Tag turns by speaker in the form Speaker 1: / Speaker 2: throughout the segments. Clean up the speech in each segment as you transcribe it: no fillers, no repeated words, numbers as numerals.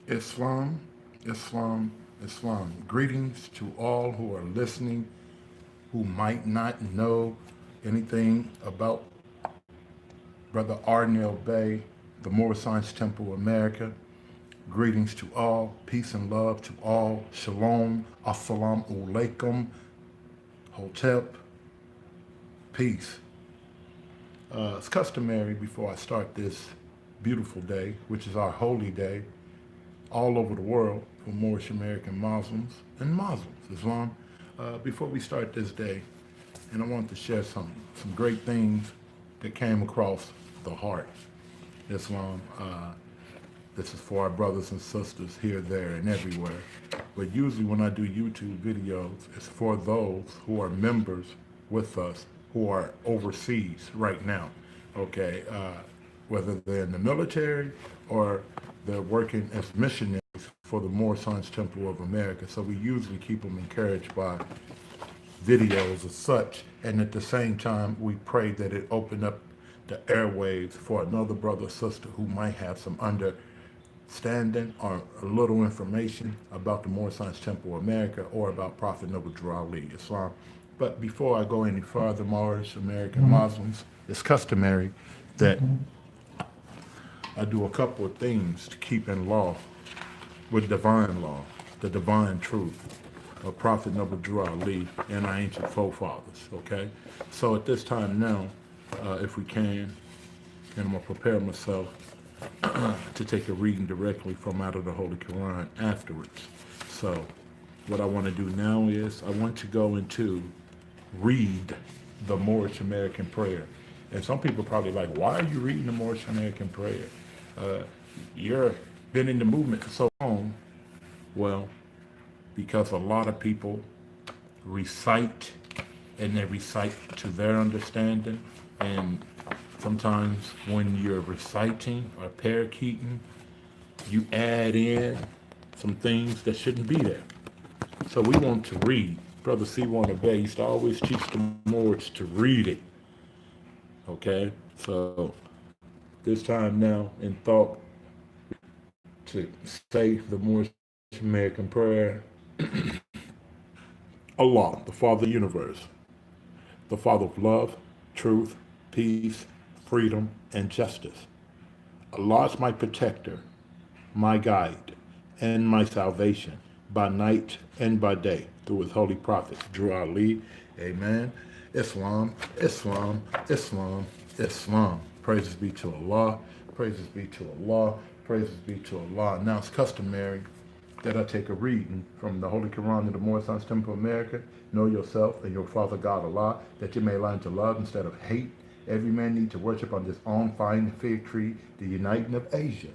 Speaker 1: Islam, Islam, Islam. Greetings to all who are listening who might not know anything about Brother Arnell Bay, the Moore Science Temple of America. Greetings to all, peace and love to all. Shalom, assalamu alaikum, hotep, peace. It's customary before I start this beautiful day, which is our holy day, all over the world for Moorish American Muslims and Muslims, Islam. Before we start this day, and I want to share some great things that came across the heart, Islam. This is for our brothers and sisters here, there, and everywhere. But usually when I do YouTube videos, it's for those who are members with us who are overseas right now, okay? Whether they're in the military or they're working as missionaries for the Moore Science Temple of America. So we usually keep them encouraged by videos as such. And at the same time, we pray that it open up the airwaves for another brother or sister who might have some understanding or a little information about the Moore Science Temple of America or about Prophet Noble Drew Ali, Islam. But before I go any further, Moorish American Muslims, it's customary that I do a couple of things to keep in law with divine law, the divine truth of Prophet Noble Drew Ali and our ancient forefathers, okay? So at this time now, if we can, and I'm gonna prepare myself to take a reading directly from out of the Holy Quran afterwards. So what I want to do now is I want to go into read the Moorish American prayer. And some people probably like, why are you reading the Moorish American prayer? You're been in the movement for so long. Well, because a lot of people recite and they recite to their understanding. And sometimes when you're reciting or parakeeting, you add in some things that shouldn't be there. So we want to read. Brother C. Warner Bay used to always teach the Moors to read it. Okay? So this time now in thought to say the Moorish American prayer. Allah, the Father of the universe, the Father of love, truth, peace, freedom, and justice. Allah is my protector, my guide, and my salvation by night and by day through his holy prophet, Drew Ali. Amen. Islam, Islam, Islam, Islam. Praises be to Allah. Praises be to Allah. Praises be to Allah. Now it's customary that I take a reading from the Holy Quran of the Moorish Science Temple of America. Know yourself and your Father God Allah, that you may learn to love instead of hate. Every man need to worship on this own fine fig tree, the uniting of Asia.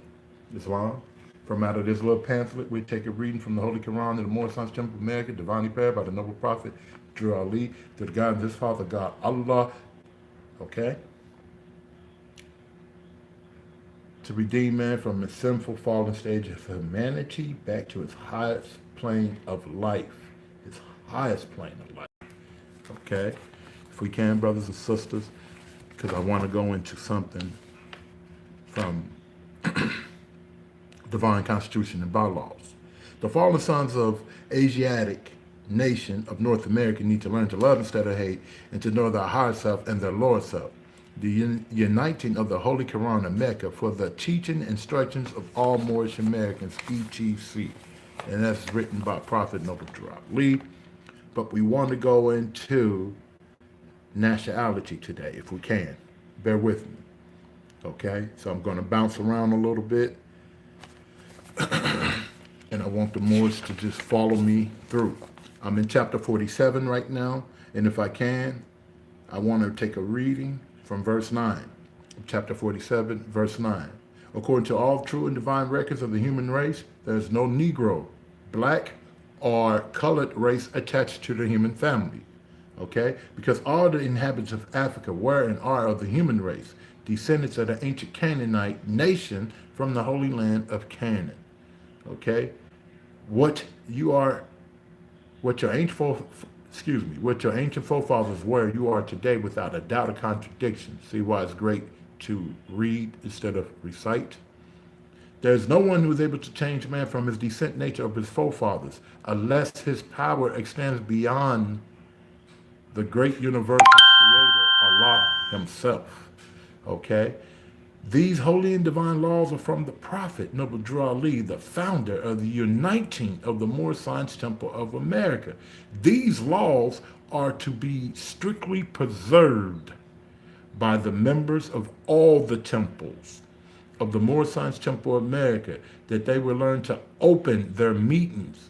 Speaker 1: Islam. From out of this little pamphlet, we take a reading from the Holy Quran of the Moorish Science Temple of America, divinely prepared by the noble prophet Drew Ali, to the God of this Father God Allah. Okay? To redeem man from his sinful fallen stage of humanity back to its highest plane of life. Its highest plane of life. Okay? If we can, brothers and sisters, because I want to go into something from divine constitution and bylaws. The fallen sons of Asiatic nation of North America need to learn to love instead of hate and to know their higher self and their lower self. The uniting of the Holy Quran of Mecca for the teaching instructions of all Moorish Americans, ETC. And that's written by Prophet Noble Drew Ali. But we want to go into nationality today, if we can. Bear with me. Okay? So I'm going to bounce around a little bit. And I want the Moors to just follow me through. I'm in chapter 47 right now. And if I can, I want to take a reading from verse 9, chapter 47, verse 9. According to all true and divine records of the human race, there is no Negro, black, or colored race attached to the human family. Okay? Because all the inhabitants of Africa were and are of the human race, descendants of the ancient Canaanite nation from the holy land of Canaan. Okay? What your ancient forefathers were, you are today without a doubt or contradiction. See why it's great to read instead of recite? There's no one who is able to change man from his descent nature of his forefathers, unless his power extends beyond the great universal creator, Allah himself. Okay? These holy and divine laws are from the Prophet Noble Drew Ali, the founder of the uniting of the Moslmes Temple of America. These laws are to be strictly preserved by the members of all the temples of the Moslmes Temple of America, that they will learn to open their meetings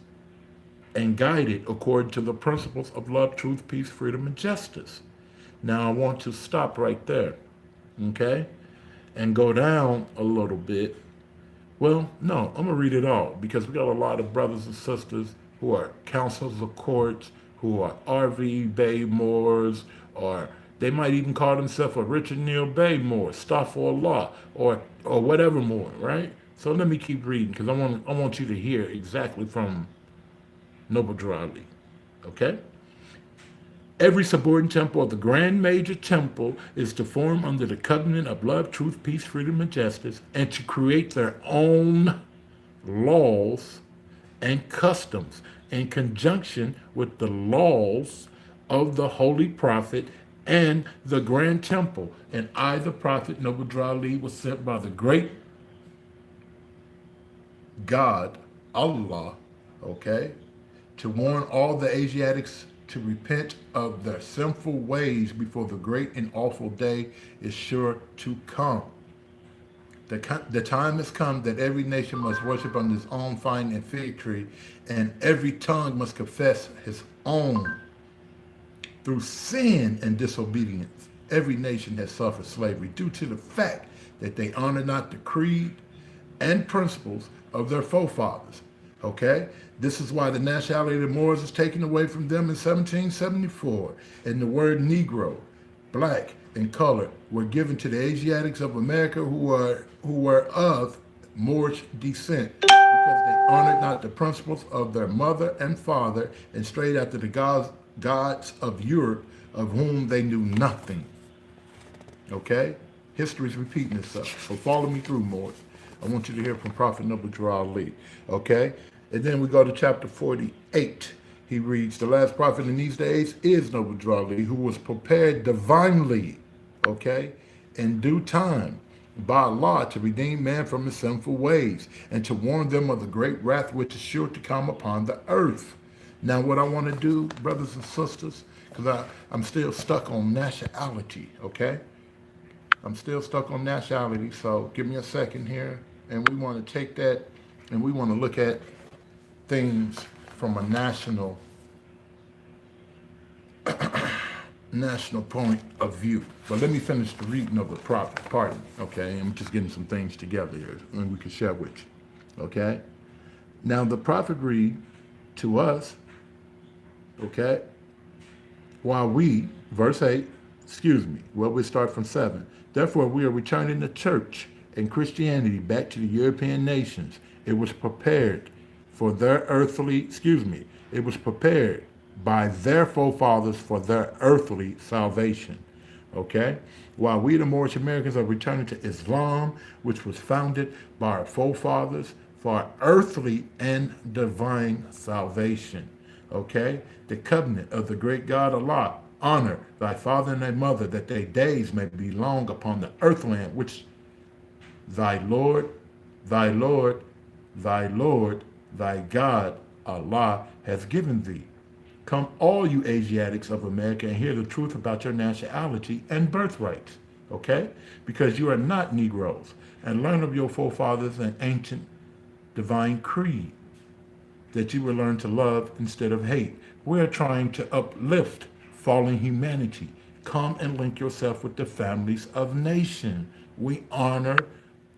Speaker 1: and guide it according to the principles of love, truth, peace, freedom, and justice. Now I want to stop right there, okay? And go down a little bit. Well, no, I'm gonna read it all because we got a lot of brothers and sisters who are councils of courts, who are R.V. Bay Moores, or they might even call themselves a Richard Neal Bay Moore, Astaghfirullah, or whatever more, right? So let me keep reading because I want you to hear exactly from Noble Drew Ali, okay? Every subordinate temple of the Grand Major Temple is to form under the covenant of love, truth, peace, freedom, and justice, and to create their own laws and customs in conjunction with the laws of the Holy Prophet and the Grand Temple. And I, the Prophet Noble Drew Ali, was sent by the great God, Allah, okay, to warn all the Asiatics to repent of their sinful ways before the great and awful day is sure to come. The time has come that every nation must worship under its own vine and fig tree, and every tongue must confess his own. Through sin and disobedience, every nation has suffered slavery due to the fact that they honor not the creed and principles of their forefathers. Okay? This is why the nationality of the Moors was taken away from them in 1774, and the word Negro, black, and colored were given to the Asiatics of America who were of Moorish descent because they honored not the principles of their mother and father and strayed after the gods of Europe, of whom they knew nothing. Okay? History is repeating itself. So follow me through, Moors. I want you to hear from Prophet Noble Drew Ali. Okay? And then we go to chapter 48. He reads, the last prophet in these days is Noble Drew Ali, who was prepared divinely, okay, in due time by Allah to redeem man from his sinful ways and to warn them of the great wrath which is sure to come upon the earth. Now, what I want to do, brothers and sisters, because I'm still stuck on nationality, okay? I'm still stuck on nationality, so give me a second here. And we want to take that and we want to look at things from a national point of view. But let me finish the reading of the prophet, pardon, okay? I'm just getting some things together here and we can share with you, okay? Now the prophet read to us, okay? While we, verse 8, we start from 7. Therefore, we are returning the church and Christianity back to the European nations. It was prepared for their it was prepared by their forefathers for their earthly salvation. Okay? While we, the Moorish Americans, are returning to Islam, which was founded by our forefathers for our earthly and divine salvation. Okay? The covenant of the great God Allah. Honor thy father and thy mother, that their days may be long upon the earthland, which thy Lord, thy God, Allah, has given thee. Come all you Asiatics of America and hear the truth about your nationality and birthrights, okay? Because you are not Negroes, and learn of your forefathers and ancient divine creed, that you will learn to love instead of hate. We're trying to uplift fallen humanity. Come and link yourself with the families of nations. We honor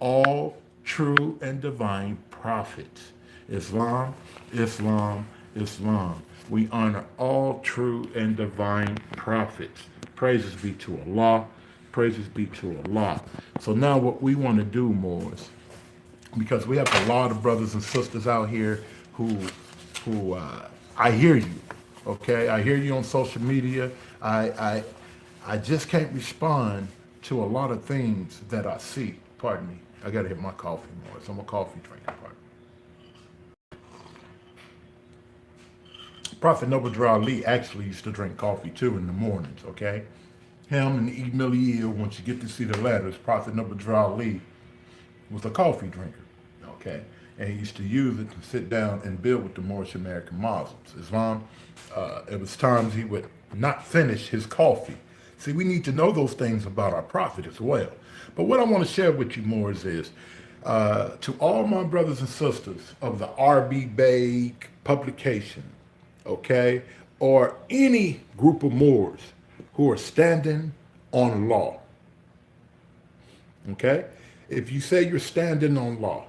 Speaker 1: all true and divine prophets. Islam, Islam, Islam. We honor all true and divine prophets. Praises be to Allah. Praises be to Allah. So now what we want to do, Moors, because we have a lot of brothers and sisters out here who I hear you, okay? I hear you on social media. I just can't respond to a lot of things that I see. Pardon me. I got to hit my coffee more. So I'm a coffee drinker. Pardon. Prophet Noble Ali actually used to drink coffee too in the mornings, okay? Him and E. Millie Eel, once you get to see the letters, Prophet Noble Ali was a coffee drinker, okay? And he used to use it to sit down and build with the Moorish American Muslims. Islam, it was times he would not finish his coffee. See, we need to know those things about our prophet as well. But what I want to share with you, Moors, is to all my brothers and sisters of the R.B. Beg publication, okay, or any group of Moors who are standing on law, okay? If you say you're standing on law,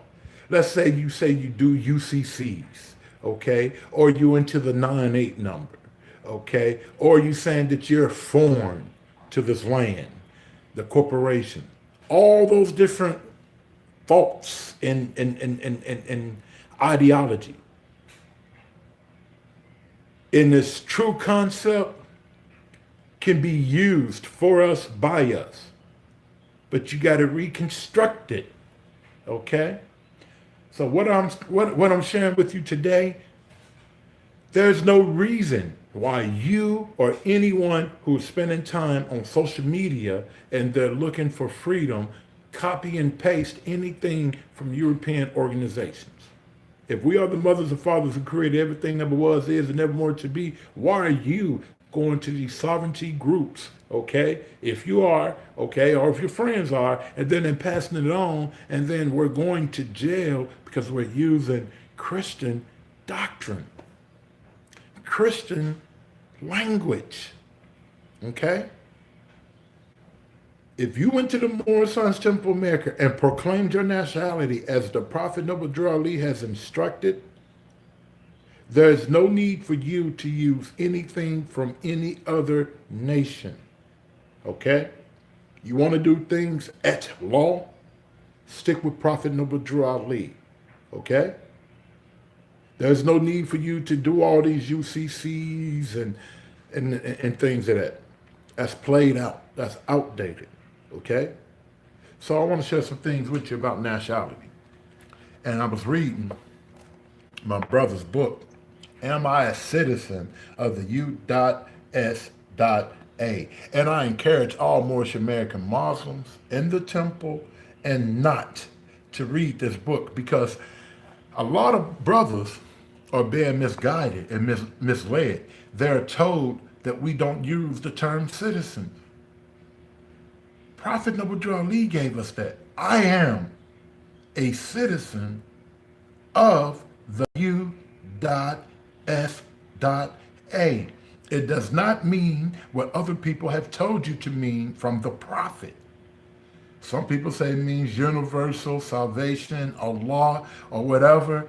Speaker 1: let's say you do UCCs, okay, or you into the 9-8 number, okay, or you saying that you're foreign to this land, the corporation, all those different thoughts and ideology. In this true concept can be used for us, by us, but you got to reconstruct it, okay? So what I'm sharing with you today, there's no reason why you or anyone who's spending time on social media and they're looking for freedom, copy and paste anything from European organizations. If we are the mothers and fathers who created everything that was, is, and never more to be, why are you going to these sovereignty groups, okay? If you are, okay, or if your friends are, and then passing it on, and then we're going to jail because we're using Christian doctrine, Christian language, okay? If you went to the Moorish Sons Temple of America and proclaimed your nationality as the Prophet Noble Ali has instructed, there is no need for you to use anything from any other nation, okay? You want to do things at law, stick with Prophet Noble Ali, okay? There's no need for you to do all these UCCs and things of that. That's played out. That's outdated. Okay? So I want to share some things with you about nationality. And I was reading my brother's book, Am I a Citizen of the U.S.A? And I encourage all Moorish American Muslims in the temple and not to read this book, because a lot of brothers are being misguided and misled. They're told that we don't use the term citizen. Prophet Noble Ali gave us that. I am a citizen of the U.S.A. It does not mean what other people have told you to mean from the prophet. Some people say it means universal salvation, Allah, or whatever.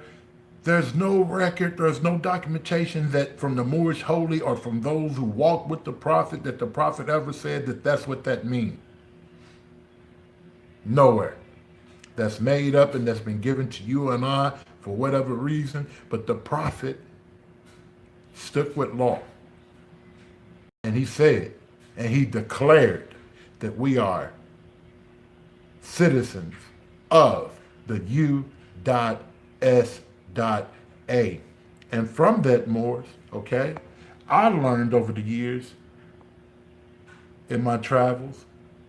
Speaker 1: There's no record, there's no documentation that from the Moorish holy or from those who walk with the prophet that the prophet ever said that that's what that means. Nowhere. That's made up and that's been given to you and I for whatever reason, but the prophet stuck with law. And he said, and he declared that we are citizens of the U.S.A. And from that, Moors, okay, I learned over the years in my travels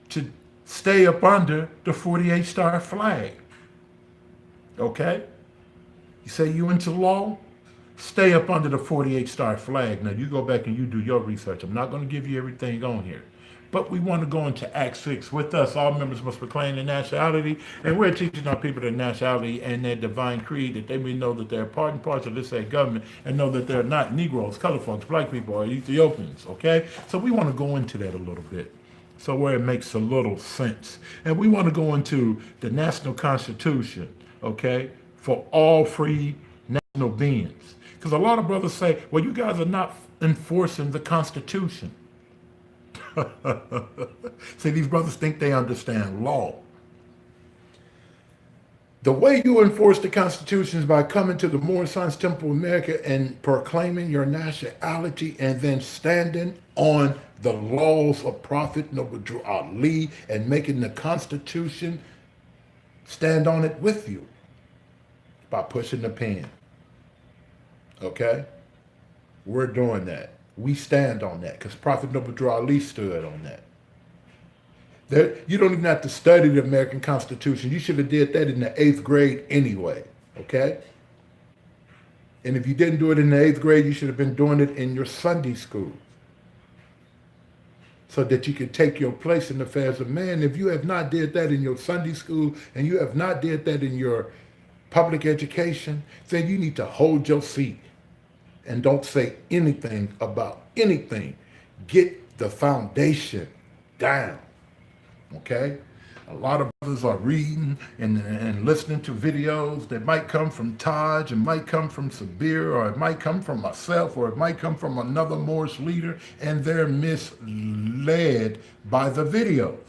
Speaker 1: to stay up under the 48-star flag. Okay? You say you into law? Stay up under the 48-star flag. Now, you go back and you do your research. I'm not going to give you everything on here. But we want to go into Act 6. With us, all members must proclaim their nationality, and we're teaching our people their nationality and their divine creed, that they may know that they're part and parcel of this state government, and know that they're not Negroes, color folks, black people, or Ethiopians, okay? So we want to go into that a little bit, so where it makes a little sense. And we want to go into the National Constitution, okay, for all free national beings. Because a lot of brothers say, well, you guys are not enforcing the Constitution. See, these brothers think they understand law. The way you enforce the Constitution is by coming to the Moslmes Temple of America and proclaiming your nationality and then standing on the laws of Prophet Noble Ali and making the Constitution stand on it with you by pushing the pen. Okay? We're doing that. We stand on that because Prophet Noble Ali stood on that. You don't even have to study the American Constitution. You should have did that in the 8th grade anyway, okay? And if you didn't do it in the 8th grade, you should have been doing it in your Sunday school so that you could take your place in the affairs of man. If you have not did that in your Sunday school and you have not did that in your public education, then you need to hold your seat and don't say anything about anything. Get the foundation down. Okay? A lot of brothers are reading and listening to videos that might come from Taj, and might come from Sabir, or it might come from myself, or it might come from another Moorish leader, and they're misled by the videos.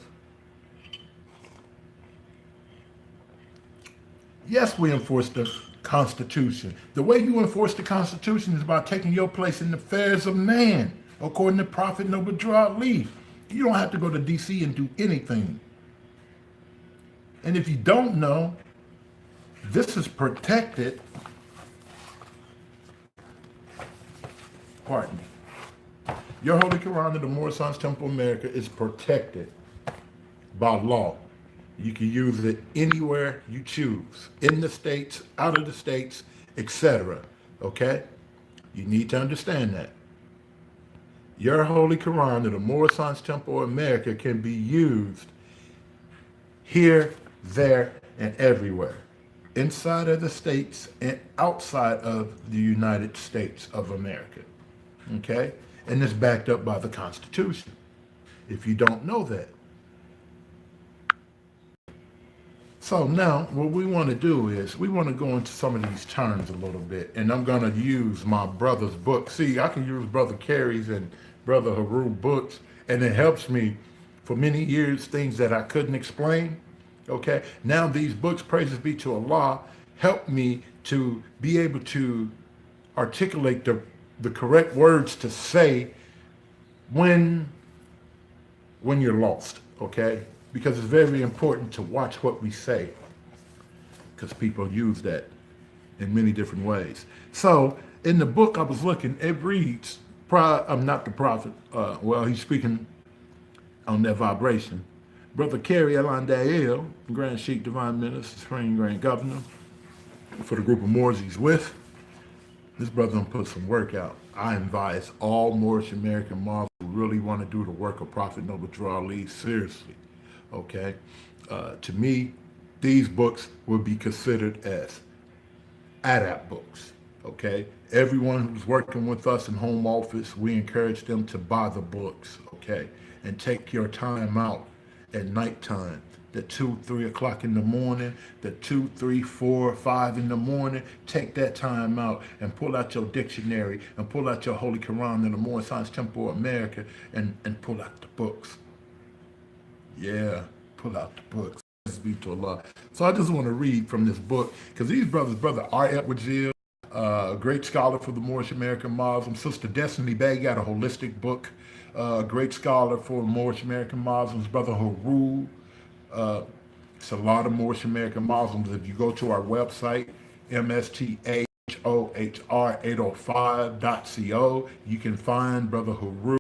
Speaker 1: Yes, we enforce the Constitution. The way you enforce the Constitution is by taking your place in the affairs of man, according to Prophet Noble Ali. You don't have to go to D.C. and do anything. And if you don't know, this is protected, pardon me, your Holy Quran of the Moslmes Temple of America is protected by law. You can use it anywhere you choose, in the states, out of the states, etc. Okay? You need to understand that. Your Holy Quran of the Moslmes Temple of America can be used here, there, and everywhere, inside of the states and outside of the United States of America. Okay? And it's backed up by the Constitution, if you don't know that. So now what we want to do is we want to go into some of these terms a little bit, and I'm going to use my brother's book. See, I can use Brother Carey's and Brother Haru books, and it helps me for many years, things that I couldn't explain. Okay, now these books, praises be to Allah, help me to be able to articulate the correct words to say when you're lost, okay? Because it's very important to watch what we say, because people use that in many different ways. So in the book I was looking, it reads, I'm not the prophet, well, he's speaking on that vibration. Brother Carey Alandael, Grand Sheikh Divine Minister, Supreme Grand Governor, for the group of Moors he's with. This brother done put some work out. I advise all Moorish American Muslims who really want to do the work of Prophet Noble Ali seriously. Okay? To me, these books would be considered as ADAP books. Okay? Everyone who's working with us in home office, we encourage them to buy the books. Okay? And take your time out at nighttime, the 2, 3 o'clock in the morning, the 2, 3, 4, 5 in the morning. Take that time out and pull out your dictionary and pull out your Holy Quran in the Moslmes Temple of America and pull out the books. Yeah, pull out the books. Be to Allah. So I just want to read from this book, because these brothers, Brother R. Edward Gill, a great scholar for the Moorish American Muslims. Sister Destiny Bay got a holistic book, great scholar for Moorish American Muslims. Brother Haru, it's a lot of Moorish American Muslims. If you go to our website, msthohr805.co, you can find Brother Haru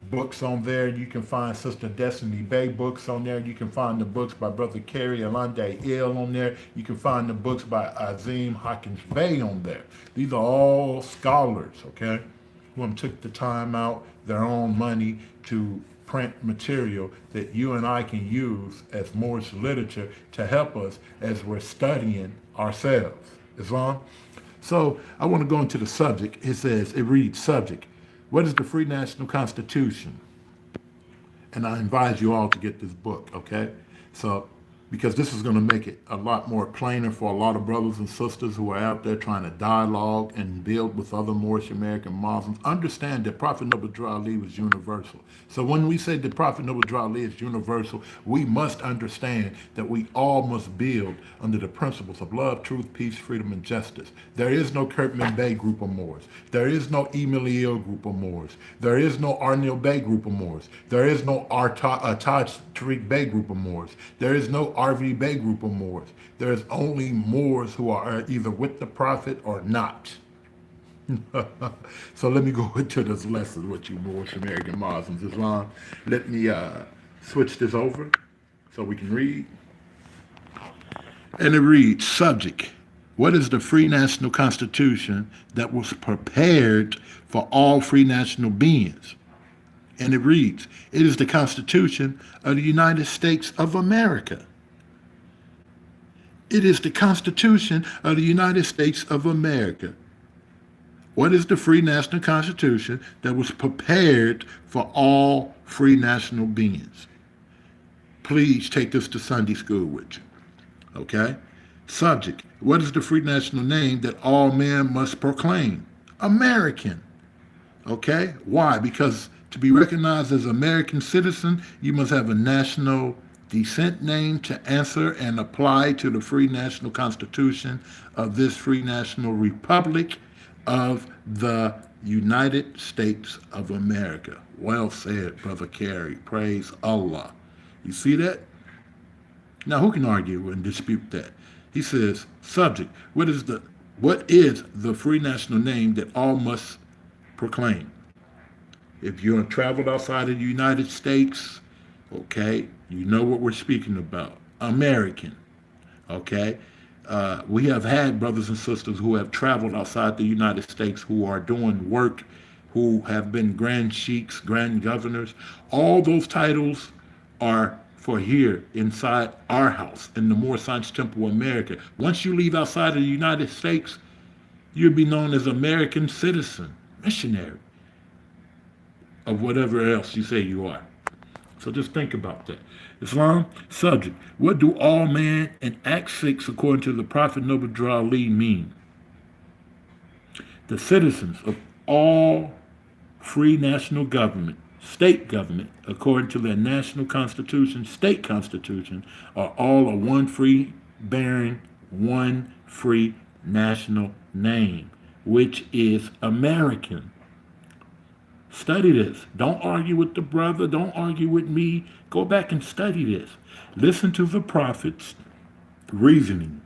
Speaker 1: books on there. You can find Sister Destiny Bay books on there. You can find the books by Brother Carey Alande Il on there. You can find the books by Azim Hawkins Bay on there. These are all scholars, okay, who took the time out, their own money, to print material that you and I can use as Moorish literature to help us as we're studying ourselves, Islam. So I want to go into the subject. It reads, subject, what is the Free National Constitution? And I advise you all to get this book, okay? So because this is going to make it a lot more plainer for a lot of brothers and sisters who are out there trying to dialogue and build with other Moorish American Muslims. Understand that Prophet Noble Drew Ali was universal. So when we say that Prophet Noble Drew Ali is universal, we must understand that we all must build under the principles of love, truth, peace, freedom, and justice. There is no Kirkman Bay group of Moors. There is no Emilio group of Moors. There is no Arnil Bay group of Moors. There is no Taj Tariq Bay group of Moors. There is no RV Bay group of Moors. There's only Moors who are either with the Prophet or not. So let me go into this lesson with you Moorish American Muslims. Islam. Let me switch this over so we can read. And it reads, subject, what is the free national constitution that was prepared for all free national beings? And it reads, it is the Constitution of the United States of America. It is the Constitution of the United States of America. What is the free national constitution that was prepared for all free national beings? Please take this to Sunday school with you. Okay? Subject, what is the free national name that all men must proclaim? American. Okay? Why? Because to be recognized as an American citizen, you must have a national descent name to answer and apply to the free national constitution of this free national republic of the United States of America. Well said, Brother Carey. Praise Allah. You see that? Now, who can argue and dispute that? He says, subject, what is the free national name that all must proclaim? If you're traveled outside of the United States, okay, you know what we're speaking about. American, okay? We have had brothers and sisters who have traveled outside the United States who are doing work, who have been grand sheiks, grand governors. All those titles are for here inside our house in the Moor Science Temple, America. Once you leave outside of the United States, you'll be known as American citizen, missionary, of whatever else you say you are. So just think about that. Islam, subject, what do all men in Act 6 according to the Prophet Noble Drew Ali mean? The citizens of all free national government, state government, according to their national constitution, state constitution, are all a one free bearing, one free national name, which is American. Study this. Don't argue with the brother. Don't argue with me. Go back and study this. Listen to the prophets' reasoning.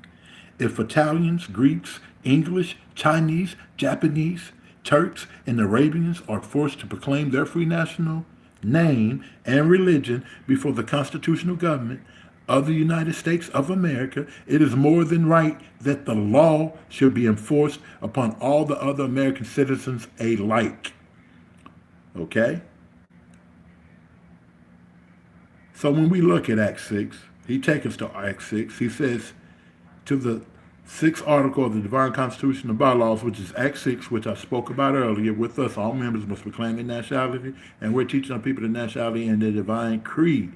Speaker 1: If Italians, Greeks, English, Chinese, Japanese, Turks, and Arabians are forced to proclaim their free national name and religion before the constitutional government of the United States of America, it is more than right that the law should be enforced upon all the other American citizens alike. Okay? So when we look at Act 6, he takes us to Act 6. He says, to the 6th article of the Divine Constitution and Bylaws, which is Act 6, which I spoke about earlier, with us, all members must proclaim their nationality, and we're teaching our people the nationality and their divine creed.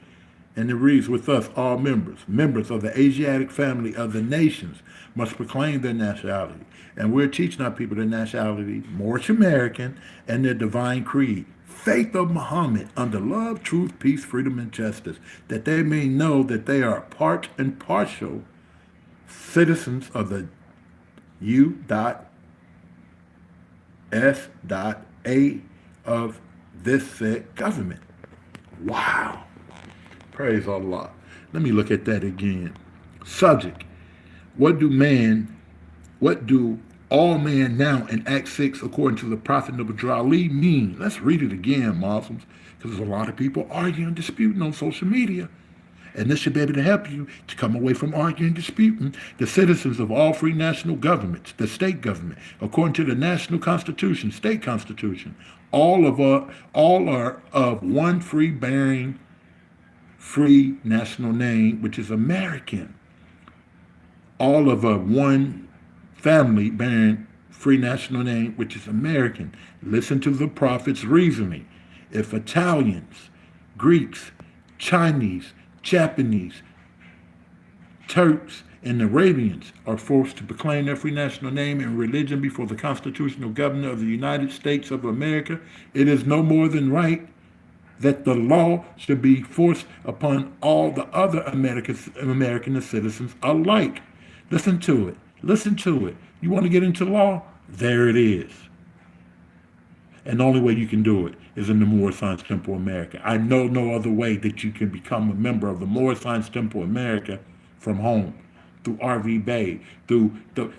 Speaker 1: And it reads, with us, all members of the Asiatic family of the nations, must proclaim their nationality. And we're teaching our people their nationality, Moorish American, and their divine creed, faith of Muhammad, under love, truth, peace, freedom, and justice, that they may know that they are part and partial citizens of the U.S.A. of this said government. Wow. Praise Allah. Let me look at that again. Subject. What do all men now in Act 6 according to the Prophet Noble Drew Ali mean? Let's read it again, Muslims, because there's a lot of people arguing and disputing on social media. And this should be able to help you to come away from arguing and disputing. The citizens of all free national governments, the state government, according to the national constitution, state constitution, all are of one free bearing, free national name, which is American. All of a one family bearing free national name, which is American. Listen to the prophet's reasoning. If Italians, Greeks, Chinese, Japanese, Turks and Arabians are forced to proclaim their free national name and religion before the constitutional government of the United States of America, it is no more than right that the law should be forced upon all the other American citizens alike. Listen to it. Listen to it. You want to get into law? There it is. And the only way you can do it is in the Moorish Science Temple America. I know no other way that you can become a member of the Moorish Science Temple America from home, through RV Bay,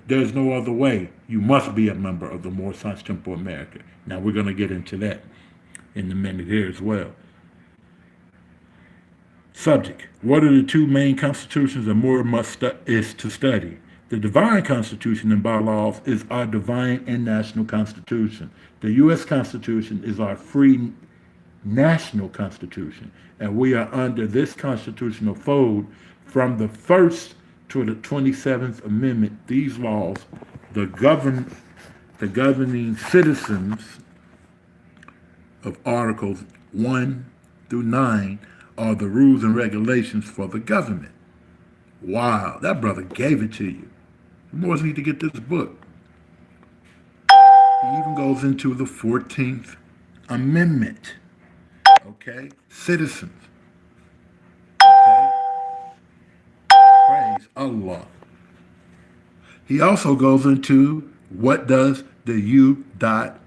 Speaker 1: there's no other way. You must be a member of the Moorish Science Temple America. Now we're going to get into that in a minute here as well. Subject: what are the two main constitutions a Moor is to study? The divine constitution and bylaws is our divine and national constitution. The U.S. Constitution is our free national constitution, and we are under this constitutional fold from the first to the 27th Amendment. These laws, the governing citizens of Articles 1 through 9 are the rules and regulations for the government. Wow, that brother gave it to you. You Moors need to get this book. He even goes into the 14th Amendment. Okay? Citizens. Okay? Praise Allah. He also goes into what does the U.S.A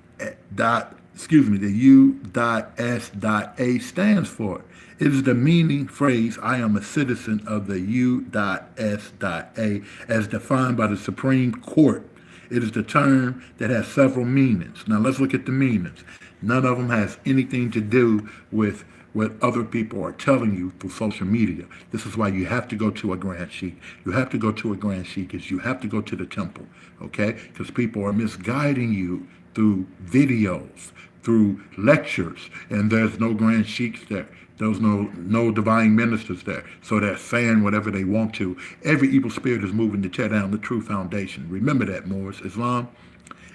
Speaker 1: stands for. It is the meaning phrase, I am a citizen of the U.S.A as defined by the Supreme Court. It is the term that has several meanings. Now let's look at the meanings. None of them has anything to do with what other people are telling you through social media. This is why you have to go to a Grand Sheik. You have to go to a Grand Sheik because you have to go to the temple, okay? Because people are misguiding you through videos, through lectures, and there's no Grand Sheiks there. There's no divine ministers there. So they're saying whatever they want to. Every evil spirit is moving to tear down the true foundation. Remember that, Moors. Islam,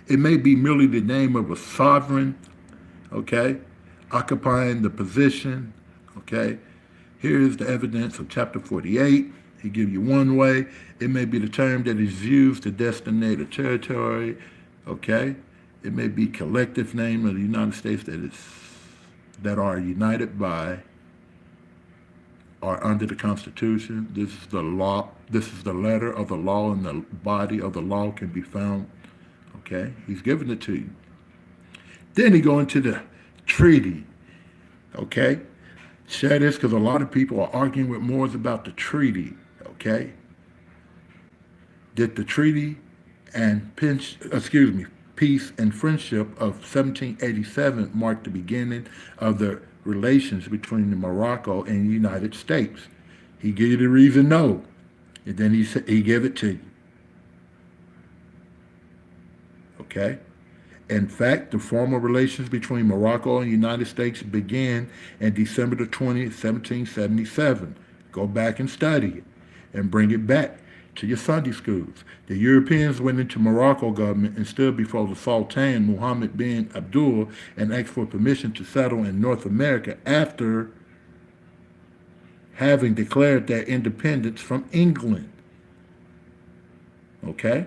Speaker 1: it may be merely the name of a sovereign, okay, occupying the position, okay. Here's the evidence of chapter 48. He gives you one way. It may be the term that is used to designate a territory, okay. It may be collective name of the United States that are united by are under the Constitution. This is the law. This is the letter of the law, and the body of the law can be found. Okay, he's giving it to you. Then he go into the treaty. Okay, share this because a lot of people are arguing with Moors about the treaty. Okay, did the treaty and peace and friendship of 1787 mark the beginning of the relations between Morocco and the United States? He gave you the reason no, and then he gave it to you. Okay? In fact, the formal relations between Morocco and the United States began in December the 20th, 1777. Go back and study it and bring it back to your Sunday schools. The Europeans went into Morocco government and stood before the Sultan Muhammad bin Abdul and asked for permission to settle in North America after having declared their independence from England. Okay?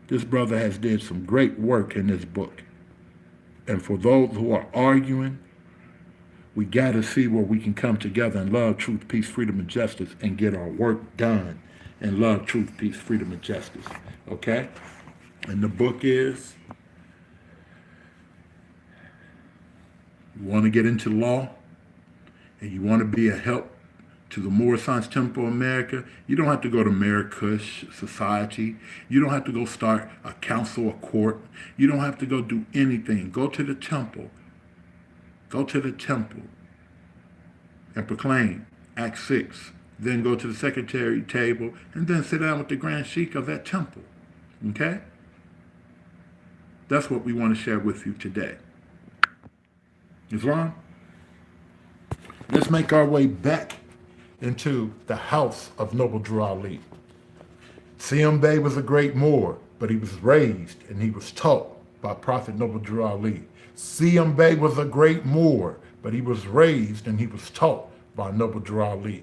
Speaker 1: This brother has did some great work in this book. And for those who are arguing, we got to see where we can come together and love, truth, peace, freedom, and justice and get our work done and love, truth, peace, freedom, and justice. Okay? And the book is, you want to get into law and you want to be a help to the Moorish Science Temple America, you don't have to go to Marrakesh Society. You don't have to go start a council or court. You don't have to go do anything. Go to the temple. Go to the temple and proclaim Act 6. Then go to the secretary table and then sit down with the Grand Sheik of that temple. Okay? That's what we want to share with you today. Islam? Let's make our way back into the house of Noble Drew Ali. Siem Bey was a great Moor, but he was raised and he was taught by Prophet Noble Drew Ali. Siem Bey was a great Moor, but he was raised and he was taught by Noble Drew Ali.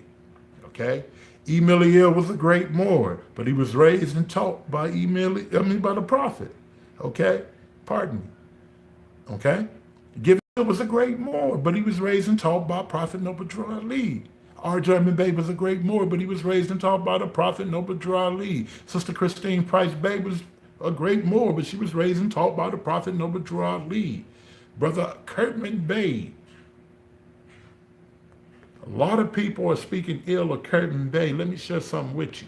Speaker 1: Okay? Emiliel was a great Moor, but he was raised and taught by by the prophet. Okay? Pardon me. Okay? Gideon was a great Moor, but he was raised and taught by Prophet Noble Ali. Our German Babe was a great Moor, but he was raised and taught by the Prophet Noble Ali. Sister Christine Price Babe was a great Moor, but she was raised and taught by the Prophet Noble Ali. Brother Kurtman Bey. A lot of people are speaking ill of Kurtman Bey. Let me share something with you.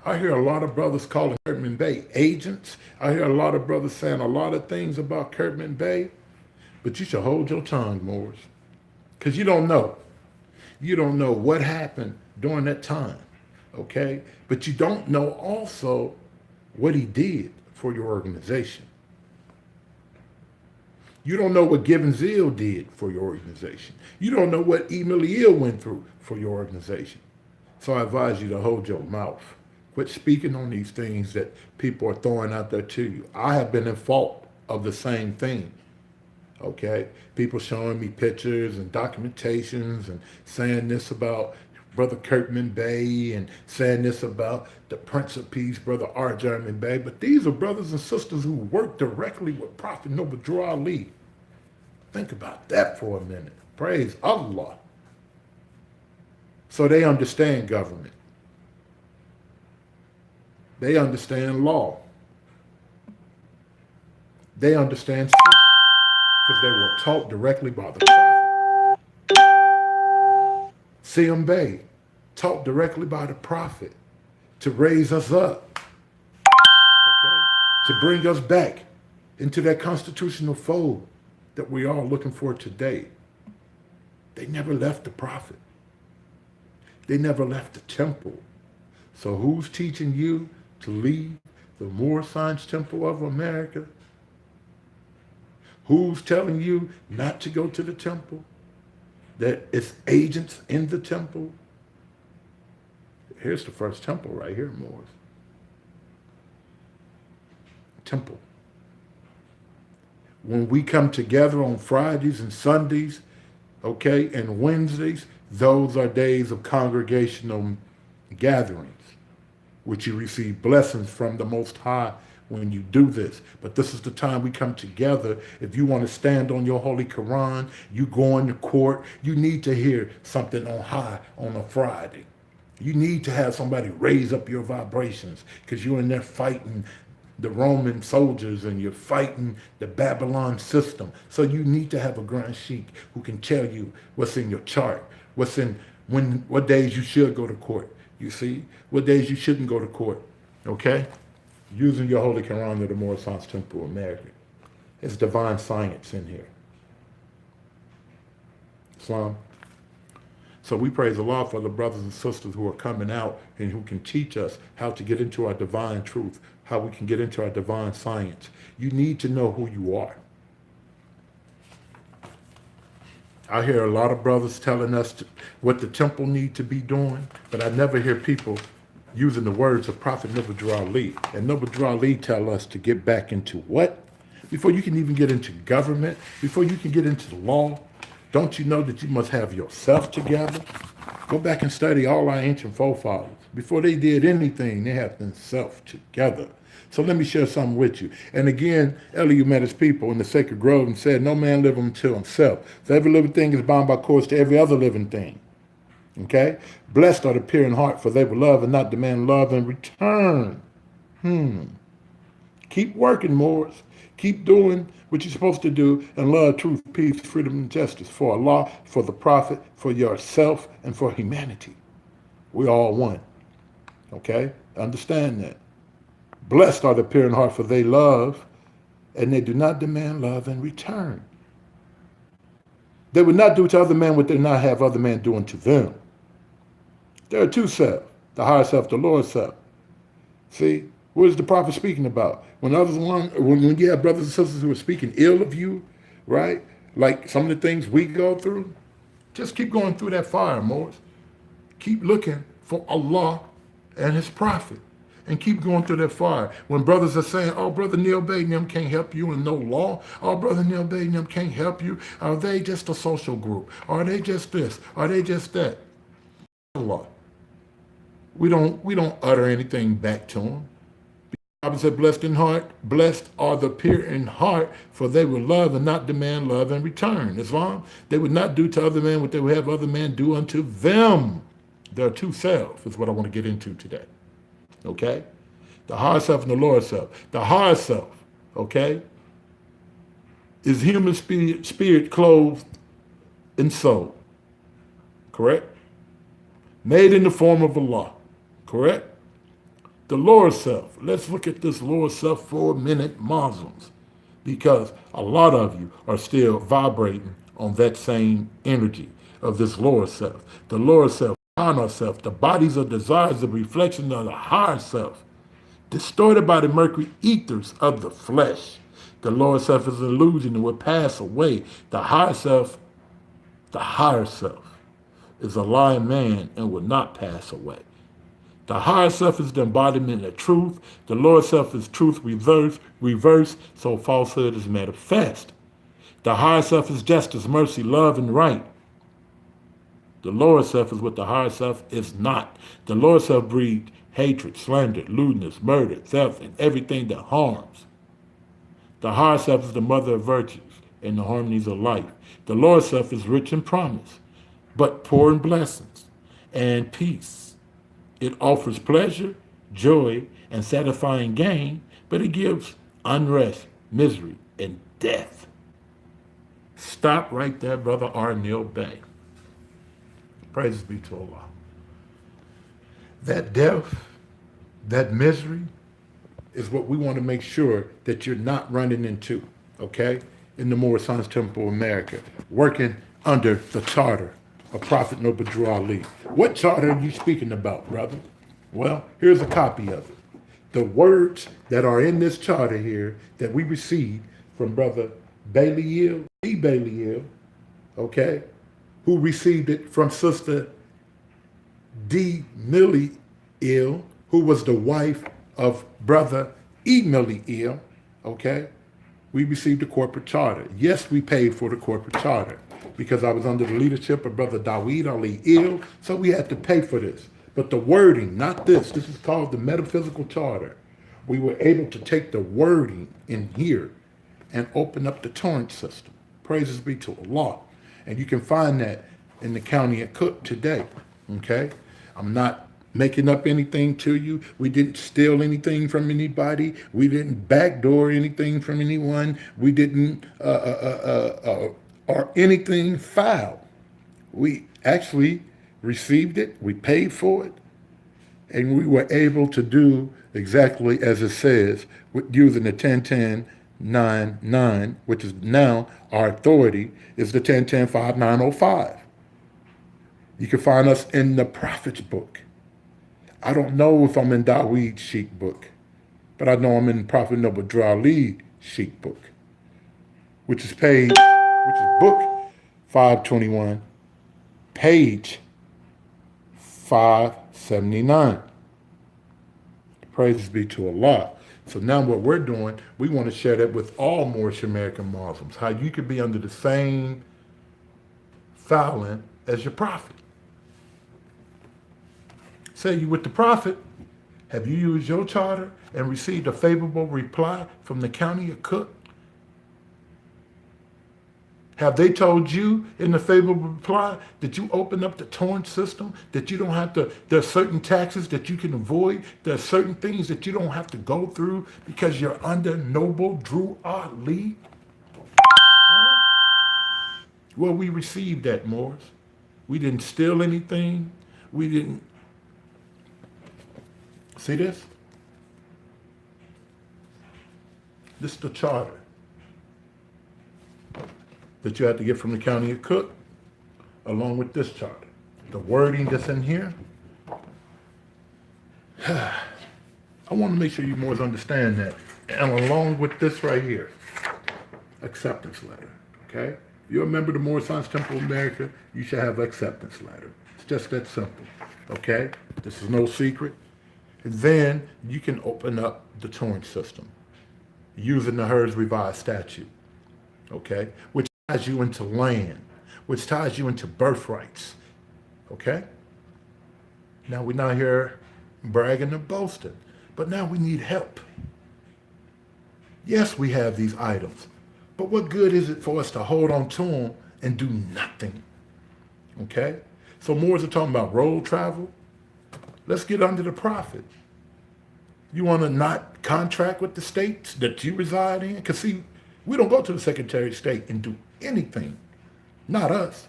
Speaker 1: I hear a lot of brothers calling Kurtman Bey agents. I hear a lot of brothers saying a lot of things about Kurtman Bey, but you should hold your tongue, Moors, because you don't know. You don't know what happened during that time, okay? But you don't know also what he did for your organization. You don't know what Given Zeal did for your organization. You don't know what Emiliel went through for your organization. So I advise you to hold your mouth. Quit speaking on these things that people are throwing out there to you. I have been in fault of the same thing. Okay? People showing me pictures and documentations and saying this about Brother Kurtman Bey and saying this about the Prince of Peace, Brother R. German Bey. But these are brothers and sisters who work directly with Prophet Noble Ali. Think about that for a minute. Praise Allah. So they understand government. They understand law. They understand civics because they were taught directly by the prophet. Siyam Bey, taught directly by the prophet to raise us up, okay? To bring us back into that constitutional fold that we are looking for today. They never left the prophet. They never left the temple. So who's teaching you to leave the Moor Science Temple of America? Who's telling you not to go to the temple? That it's agents in the temple? Here's the first temple right here, Moors. Temple. When we come together on Fridays and Sundays, okay, and Wednesdays, those are days of congregational gatherings, which you receive blessings from the Most High when you do this. But this is the time we come together. If you want to stand on your Holy Quran, you go into court, you need to hear something on high on a Friday. You need to have somebody raise up your vibrations because you're in there fighting the Roman soldiers and you're fighting the Babylon system. So you need to have a Grand Sheik who can tell you what's in your chart, what days you should go to court. You see, what days you shouldn't go to court, okay? Using your Holy Quran of the Moor Science Temple of America. It's divine science in here. Islam. So we praise Allah for the brothers and sisters who are coming out and who can teach us how to get into our divine truth, how we can get into our divine science. You need to know who you are. I hear a lot of brothers telling us what the temple need to be doing, but I never hear people using the words of Prophet Noble Ali. And Noble Ali tell us to get back into what? Before you can even get into government, before you can get into the law, don't you know that you must have yourself together? Go back and study all our ancient forefathers. Before they did anything, they had themselves together. So let me share something with you. And again, Elihu met his people in the sacred grove and said, no man live unto himself. So every living thing is bound by cords to every other living thing. Okay? Blessed are the pure in heart, for they will love and not demand love in return. Keep working, Moors. Keep doing what you're supposed to do and love, truth, peace, freedom, and justice for Allah, for the Prophet, for yourself, and for humanity. We're all one. Okay? Understand that. Blessed are the pure in heart, for they love, and they do not demand love in return. They would not do to other men what they not have other men doing to them. There are two selves, the higher self, the lower self. See, what is the prophet speaking about? When you have brothers and sisters who are speaking ill of you, right? Like some of the things we go through, just keep going through that fire, Moors. Keep looking for Allah and his prophet. And keep going through that fire. When brothers are saying, oh, Brother Neil Bey and them can't help you and no law. Oh, Brother Neil Bey and them can't help you. Are they just a social group? Are they just this? Are they just that? Allah. We don't utter anything back to him. The Bible said, blessed are the pure in heart, for they will love and not demand love in return. Islam, they would not do to other men what they would have other men do unto them. There are two selves, is what I want to get into today. Okay? The higher self and the lower self. The higher self, okay, is human spirit clothed in soul. Correct? Made in the form of Allah. Correct? The lower self. Let's look at this lower self for a minute, Muslims, because a lot of you are still vibrating on that same energy of this lower self. The lower self, carnal self, the bodies of desires, the reflection of the higher self, distorted by the mercury ethers of the flesh. The lower self is an illusion and will pass away. The higher self is a lying man and will not pass away. The higher self is the embodiment of truth. The lower self is truth reverse, so falsehood is manifest. The higher self is justice, mercy, love, and right. The lower self is what the higher self is not. The lower self breeds hatred, slander, lewdness, murder, theft, and everything that harms. The higher self is the mother of virtues and the harmonies of life. The lower self is rich in promise, but poor in blessings and peace. It offers pleasure, joy, and satisfying gain, but it gives unrest, misery, and death. Stop right there, Brother Arnil Bay. Praises be to Allah. That death, that misery, is what we want to make sure that you're not running into, okay? In the Moorish Sons Temple of America, working under the charter of Prophet Noble Drew Ali. What charter are you speaking about, brother? Well, here's a copy of it. The words that are in this charter here that we received from Brother Bailey Bailey, okay, who received it from Sister D. Millie Ill, who was the wife of Brother E. Millie Ill, okay? We received a corporate charter. Yes, we paid for the corporate charter because I was under the leadership of Brother Daweed Ali Ill, so we had to pay for this. But the wording, not this is called the metaphysical charter. We were able to take the wording in here and open up the torrent system. Praises be to Allah. And you can find that in the county of Cook today, okay? I'm not making up anything to you. We didn't steal anything from anybody. We didn't backdoor anything from anyone. We didn't or anything foul. We actually received it, we paid for it, and we were able to do exactly as it says, using the 1010-99, which is now our authority, is the 1010-5905. You can find us in the Prophet's book. I don't know if I'm in Daweed's Sheikh book, but I know I'm in Prophet Noble Drew Ali Sheikh book, which is book 521, page 579. Praises be to Allah. So now what we're doing, we want to share that with all Moorish American Muslims, how you could be under the same filing as your prophet. Say you with the prophet, have you used your charter and received a favorable reply from the county of Cook? Have they told you in the favorable reply that you open up the torrent system, that you don't have to, there are certain taxes that you can avoid, there are certain things that you don't have to go through because you're under Noble Drew Ali? Well, we received that, Moors. We didn't steal anything. We didn't. See this? This is the charter that you have to get from the county of Cook, along with this charter. The wording that's in here. I want to make sure you more understand that. And along with this right here, acceptance letter, okay? If you're a member of the Moorish Sons Temple of America, you should have an acceptance letter. It's just that simple, okay? This is no secret. And then you can open up the torrent system using the HERS revised statute, okay? Which ties you into land, which ties you into birthrights, okay? Now we're not here bragging and boasting, but now we need help. Yes, we have these items, but what good is it for us to hold on to them and do nothing? Okay? So more are talking about road travel. Let's get under the prophet. You want to not contract with the states that you reside in? Because see, we don't go to the Secretary of State and do anything. Not us.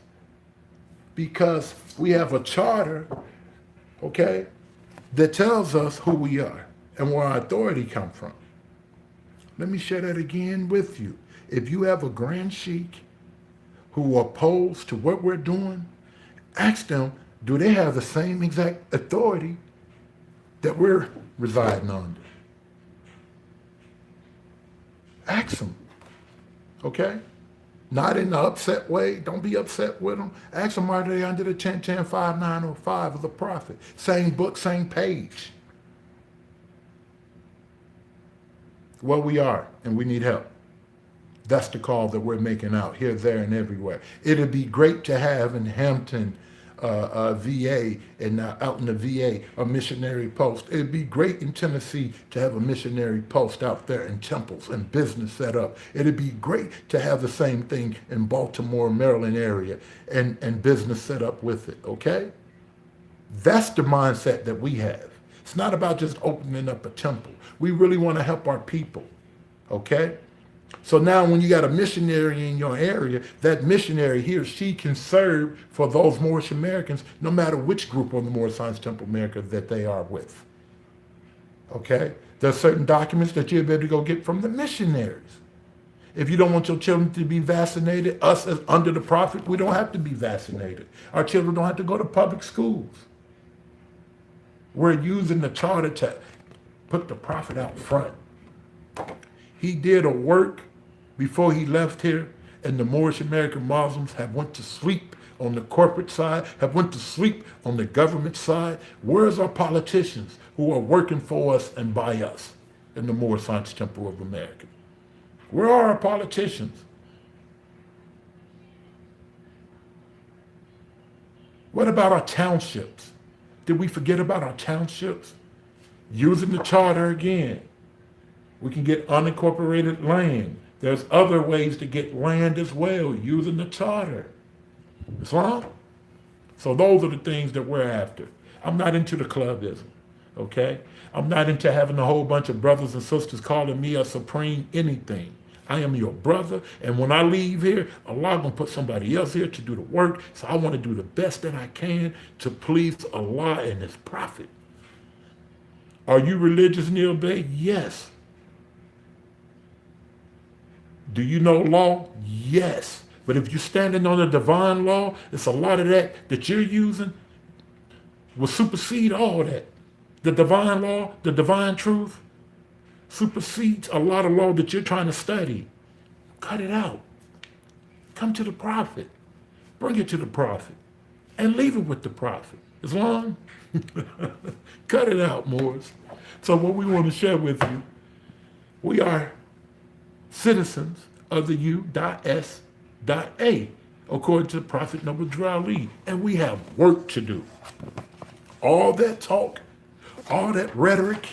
Speaker 1: Because we have a charter, okay, that tells us who we are and where our authority comes from. Let me share that again with you. If you have a grand sheik who are opposed to what we're doing, ask them, do they have the same exact authority that we're residing under? Ask them, okay? Not in the upset way. Don't be upset with them. Ask them, are they under the 10-10-5-905 of the prophet? Same book, same page. Well, we are, and we need help. That's the call that we're making out here, there, and everywhere. It'd be great to have in Hampton, VA, and out in the VA, a missionary post. It'd be great in Tennessee to have a missionary post out there in temples and business set up. It'd be great to have the same thing in Baltimore, Maryland area, and business set up with it, okay? That's the mindset that we have. It's not about just opening up a temple. We really want to help our people, okay? So now when you got a missionary in your area, that missionary, he or she can serve for those Moorish Americans, no matter which group on the Moorish Science Temple America that they are with. Okay? There are certain documents that you'll be able to go get from the missionaries. If you don't want your children to be vaccinated, us as under the prophet, we don't have to be vaccinated. Our children don't have to go to public schools. We're using the charter to put the prophet out front. He did a work before he left here, and the Moorish American Muslims have went to sleep on the corporate side, have went to sleep on the government side. Where's our politicians who are working for us and by us in the Moorish Science Temple of America? Where are our politicians? What about our townships? Did we forget about our townships? Using the charter again. We can get unincorporated land. There's other ways to get land as well using the charter. Islam? So those are the things that we're after. I'm not into the clubism, okay? I'm not into having a whole bunch of brothers and sisters calling me a supreme anything. I am your brother, and when I leave here, Allah gonna put somebody else here to do the work, so I want to do the best that I can to please Allah and His Prophet. Are you religious, Neil Bay? Yes. Do you know law? Yes. But if you're standing on the divine law, it's a lot of that you're using will supersede all that. The divine law, the divine truth, supersedes a lot of law that you're trying to study. Cut it out. Come to the prophet. Bring it to the prophet. And leave it with the prophet. Islam? Cut it out, Moors. So what we want to share with you, we are citizens of the U.S.A, according to Prophet Noble Ali, and we have work to do. All that talk, all that rhetoric,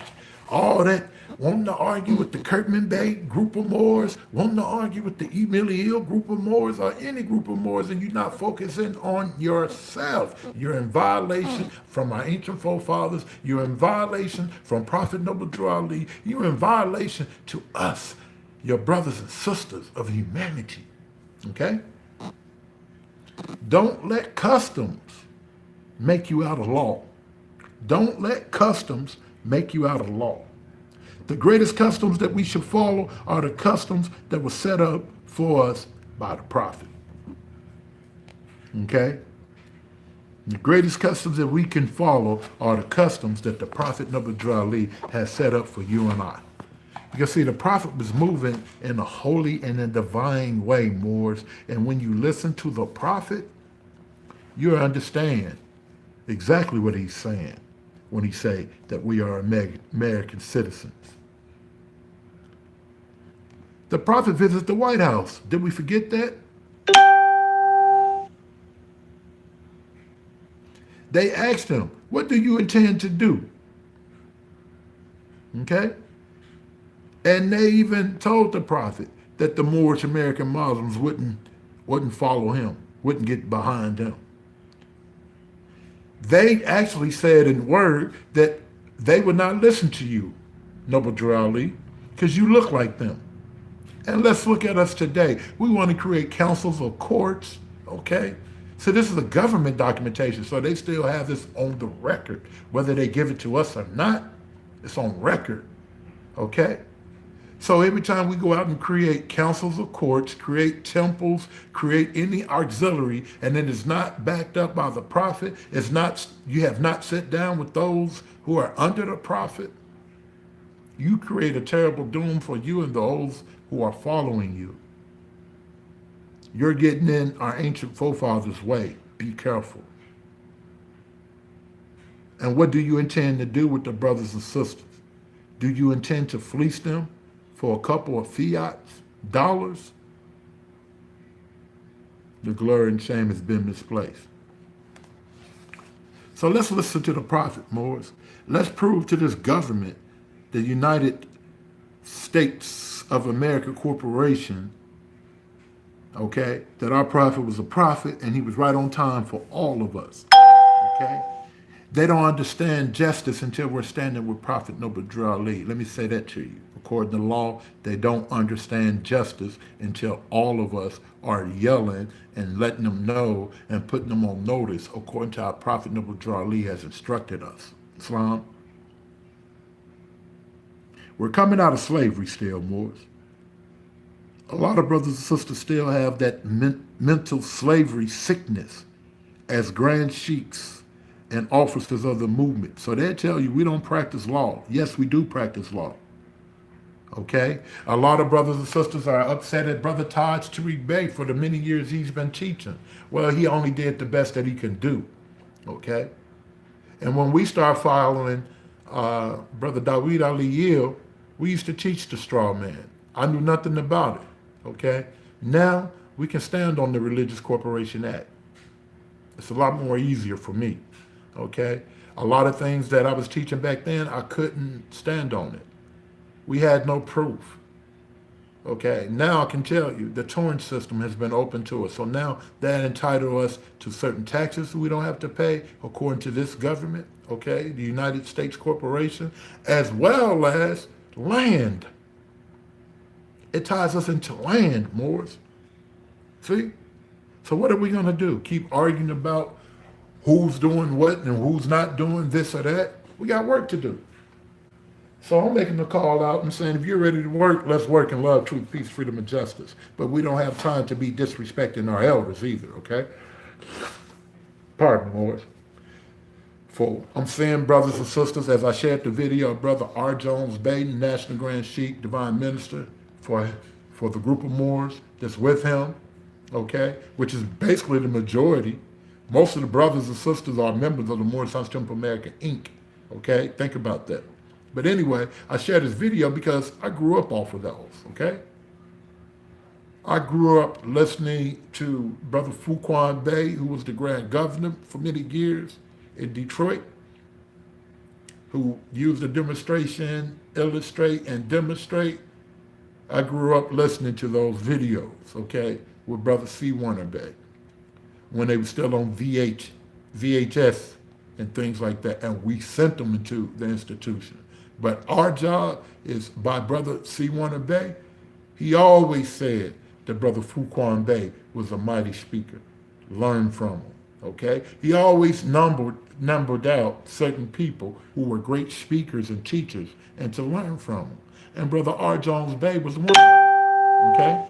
Speaker 1: all that wanting to argue with the Kirkman Bay group of Moors, wanting to argue with the Emily Hill group of Moors or any group of Moors, and you're not focusing on yourself. You're in violation from our ancient forefathers. You're in violation from Prophet Noble Ali. You're in violation to us, your brothers and sisters of humanity. Okay? Don't let customs make you out of law. Don't let customs make you out of law. The greatest customs that we should follow are the customs that were set up for us by the prophet. Okay? The greatest customs that we can follow are the customs that the Prophet Noble Ali has set up for you and I. Because see, the prophet was moving in a holy and a divine way, Moors. And when you listen to the prophet, you understand exactly what he's saying when he say that we are American citizens. The prophet visits the White House. Did we forget that? They asked him, what do you intend to do? Okay? And they even told the prophet that the Moorish American Muslims wouldn't follow him, wouldn't get behind him. They actually said in word that they would not listen to you, Noble Drew Ali, because you look like them. And let's look at us today. We want to create councils or courts, okay? So this is a government documentation, so they still have this on the record. Whether they give it to us or not, it's on record, okay? So every time we go out and create councils or courts, create temples, create any auxiliary, and it is not backed up by the prophet, it's not, you have not sat down with those who are under the prophet, you create a terrible doom for you and those who are following you. You're getting in our ancient forefathers' way. Be careful. And what do you intend to do with the brothers and sisters? Do you intend to fleece them for a couple of fiats, dollars? The glory and shame has been misplaced. So let's listen to the prophet, Moors. Let's prove to this government, the United States of America Corporation, okay, that our prophet was a prophet and he was right on time for all of us, okay? They don't understand justice until we're standing with Prophet Noble Drew Ali. Let me say that to you. According to law, they don't understand justice until all of us are yelling and letting them know and putting them on notice according to how Prophet Noble Drew Ali has instructed us. Islam. We're coming out of slavery still, Moors. A lot of brothers and sisters still have that mental slavery sickness as grand sheiks and officers of the movement. So they tell you we don't practice law. Yes, we do practice law. Okay? A lot of brothers and sisters are upset at Brother Taj Tariq Bey for the many years he's been teaching. Well, he only did the best that he can do. Okay? And when we start following Brother Dawid Ali Yil, we used to teach the straw man. I knew nothing about it. Okay? Now we can stand on the Religious Corporation Act. It's a lot more easier for me. Okay? A lot of things that I was teaching back then, I couldn't stand on it. We had no proof. Okay? Now I can tell you the torrent system has been open to us. So now that entitles us to certain taxes we don't have to pay according to this government, okay, the United States Corporation, as well as land. It ties us into land, Moors. See? So what are we going to do? Keep arguing about who's doing what and who's not doing this or that? We got work to do. So I'm making the call out and saying, if you're ready to work, let's work in love, truth, peace, freedom, and justice. But we don't have time to be disrespecting our elders either, okay? Pardon me, Lord. For I'm saying, brothers and sisters, as I shared the video of Brother R. Jones Baden, National Grand Sheikh, Divine Minister, for the group of Moors that's with him, okay, which is basically the majority. Most of the brothers and sisters are members of the Moorish Sons Temple America, Inc., okay? Think about that. But anyway, I shared this video because I grew up off of those, okay? I grew up listening to Brother Fuquan Bey, who was the Grand Governor for many years in Detroit, who used a demonstration, illustrate, and demonstrate. I grew up listening to those videos, okay, with Brother C. Warner Bey, when they were still on VHS and things like that, and we sent them into the institution. But our job is by Brother C. Warner Bey. He always said that Brother Fuquan Bey was a mighty speaker. Learn from him, okay? He always numbered out certain people who were great speakers and teachers and to learn from them. And Brother R. Jones Bey was one of them, okay?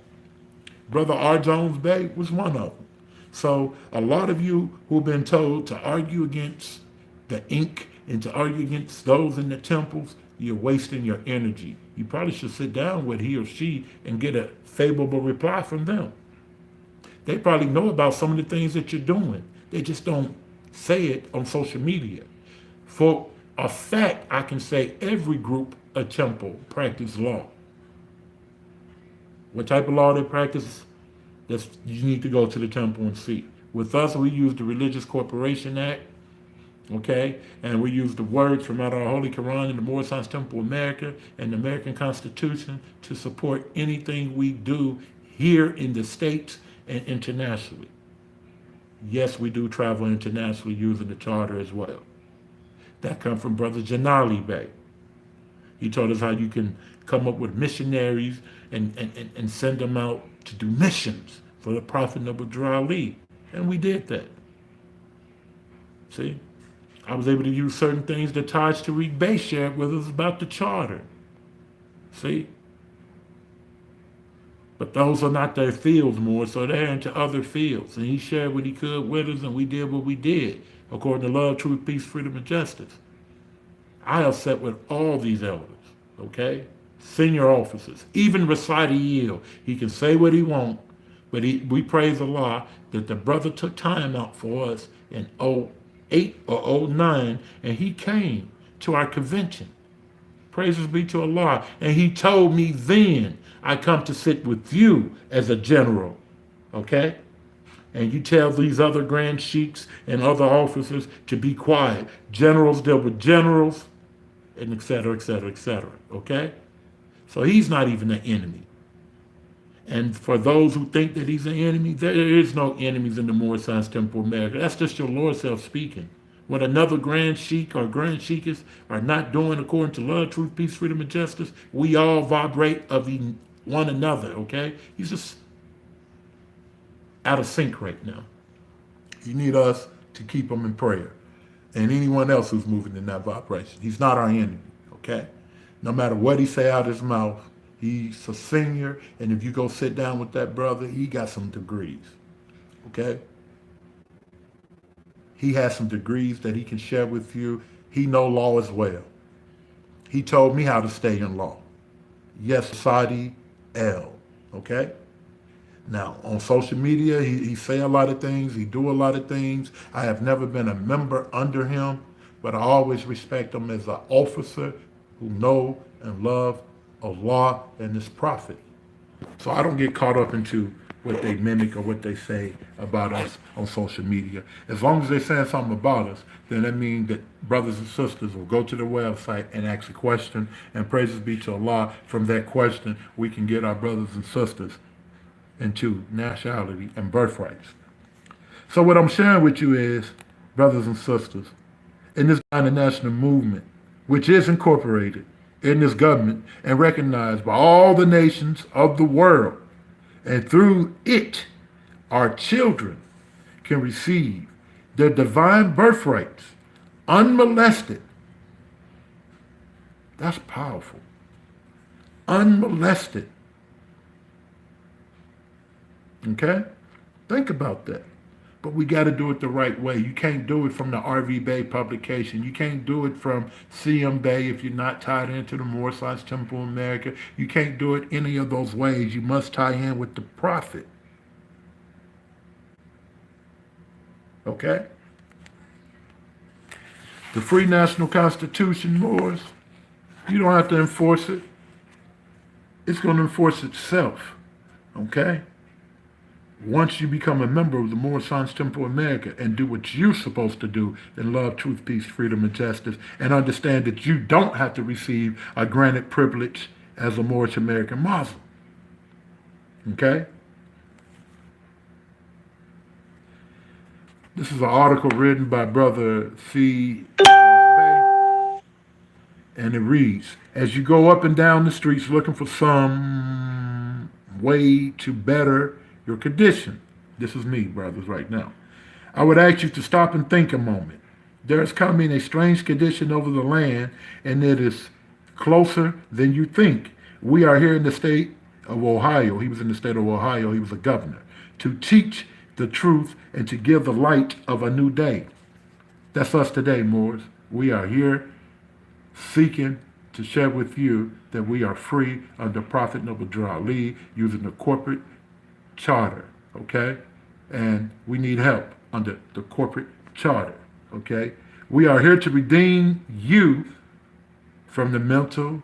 Speaker 1: Brother R. Jones Bey was one of them. So a lot of you who've been told to argue against the ink and to argue against those in the temples, you're wasting your energy. You probably should sit down with he or she and get a favorable reply from them. They probably know about some of the things that you're doing. They just don't say it on social media. For a fact, I can say every group of temple practice law. What type of law they practice? You need to go to the temple and see. With us, we use the Religious Corporation Act. Okay? And we use the words from out our Holy Quran and the Moslmes Temple of America and the American Constitution to support anything we do here in the States and internationally. Yes, we do travel internationally using the charter as well. That comes from Brother Janali Bey. He told us how you can come up with missionaries and send them out to do missions for the Prophet Nabi Ali. And we did that. See? I was able to use certain things that Taj Tariq Bey shared with us about the charter. See? But those are not their fields more, so they're into other fields. And he shared what he could with us, and we did what we did, according to love, truth, peace, freedom, and justice. I have sat with all these elders, okay? Senior officers, even Rasadi Yield. He can say what he wants, but we praise Allah that the brother took time out for us in '08 or '09, and he came to our convention. Praises be to Allah. And he told me then, I come to sit with you as a general, okay? And you tell these other grand sheiks and other officers to be quiet. Generals deal with generals, and et cetera, et cetera, et cetera, okay? So he's not even an enemy. And for those who think that he's an enemy, there is no enemies in the Moslmes Temple of America. That's just your Lord self speaking. When another grand sheik or grand sheikess are not doing according to love, truth, peace, freedom, and justice, we all vibrate of one another, okay? He's just out of sync right now. You need us to keep him in prayer. And anyone else who's moving in that vibration. He's not our enemy, okay? No matter what he say out his mouth, he's a senior, and if you go sit down with that brother, he got some degrees, okay? He has some degrees that he can share with you. He know law as well. He told me how to stay in law. Yes, Sadi L, okay? Now, on social media, he say a lot of things. He do a lot of things. I have never been a member under him, but I always respect him as an officer who know and love Allah and his prophet. So I don't get caught up into what they mimic or what they say about us on social media. As long as they're saying something about us, then that means that brothers and sisters will go to the website and ask a question, and praises be to Allah, from that question we can get our brothers and sisters into nationality and birthrights. So what I'm sharing with you is, brothers and sisters, in this international movement, which is incorporated in this government and recognized by all the nations of the world, and through it, our children can receive their divine birthrights unmolested. That's powerful. Unmolested. Okay? Think about that. But we got to do it the right way. You can't do it from the R.V. Bay publication. You can't do it from C.M. Bay if you're not tied into the Moslmes Temple of America. You can't do it any of those ways. You must tie in with the Prophet. Okay? The Free National Constitution, Moors, you don't have to enforce it. It's going to enforce itself. Okay? Once you become a member of the Moslmes Temple of America and do what you're supposed to do in love, truth, peace, freedom, and justice, and understand that you don't have to receive a granted privilege as a Moorish American Muslim. Okay? This is an article written by Brother C. Bay, and it reads, as you go up and down the streets looking for some way to better your condition. This is me, brothers, right now. I would ask you to stop and think a moment. There is coming a strange condition over the land, and it is closer than you think. We are here in the state of Ohio. He was in the state of Ohio. He was a governor. To teach the truth and to give the light of a new day. That's us today, Moors. We are here seeking to share with you that we are free under Prophet Nabi Ali using the corporate charter, okay? And we need help under the corporate charter, okay? We are here to redeem you from the mental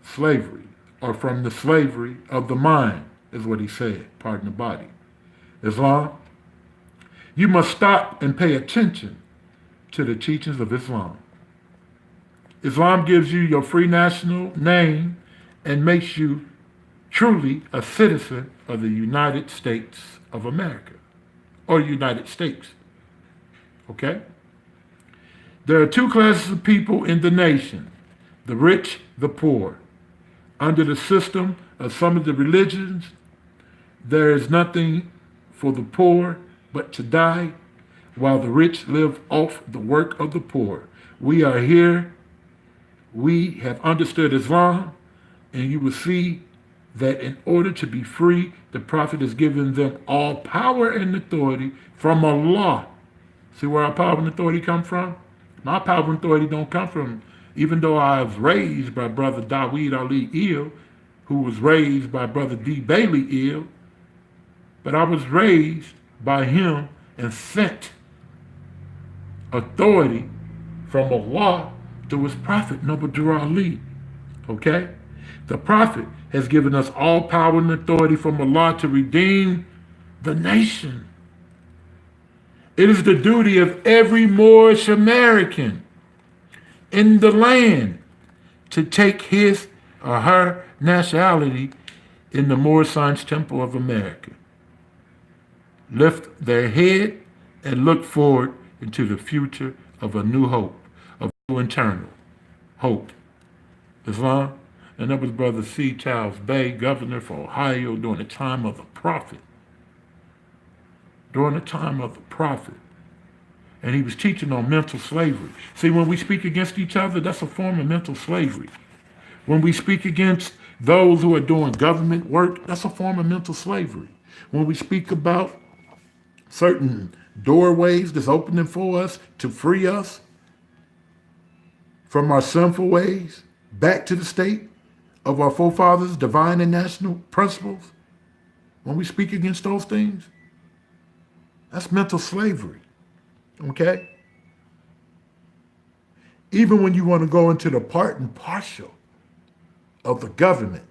Speaker 1: slavery, or from the slavery of the mind, is what he said, pardon the body. Islam, you must stop and pay attention to the teachings of Islam. Islam gives you your free national name and makes you truly a citizen of the United States of America or United States. Okay? There are two classes of people in the nation, the rich, the poor. Under the system of some of the religions, there is nothing for the poor but to die, while the rich live off the work of the poor. We are here. We have understood Islam, and you will see that in order to be free, the Prophet has given them all power and authority from Allah. See where our power and authority come from? My power and authority don't come from, even though I was raised by Brother Daweed Ali Ill, who was raised by Brother D. Bailey Ill, but I was raised by him and sent authority from Allah to his prophet, Noble Drew Ali. Okay? The prophet has given us all power and authority from Allah to redeem the nation. It is the duty of every Moorish American in the land to take his or her nationality in the Moorish Science Temple of America. Lift their head and look forward into the future of a new hope, of a new eternal hope. Islam, and that was Brother C. Charles Bay, governor for Ohio during the time of the prophet. During the time of the prophet. And he was teaching on mental slavery. See, when we speak against each other, that's a form of mental slavery. When we speak against those who are doing government work, that's a form of mental slavery. When we speak about certain doorways that's opening for us to free us from our sinful ways back to the state of our forefathers' divine and national principles, when we speak against those things, that's mental slavery. Okay? Even when you want to go into the part and partial of the government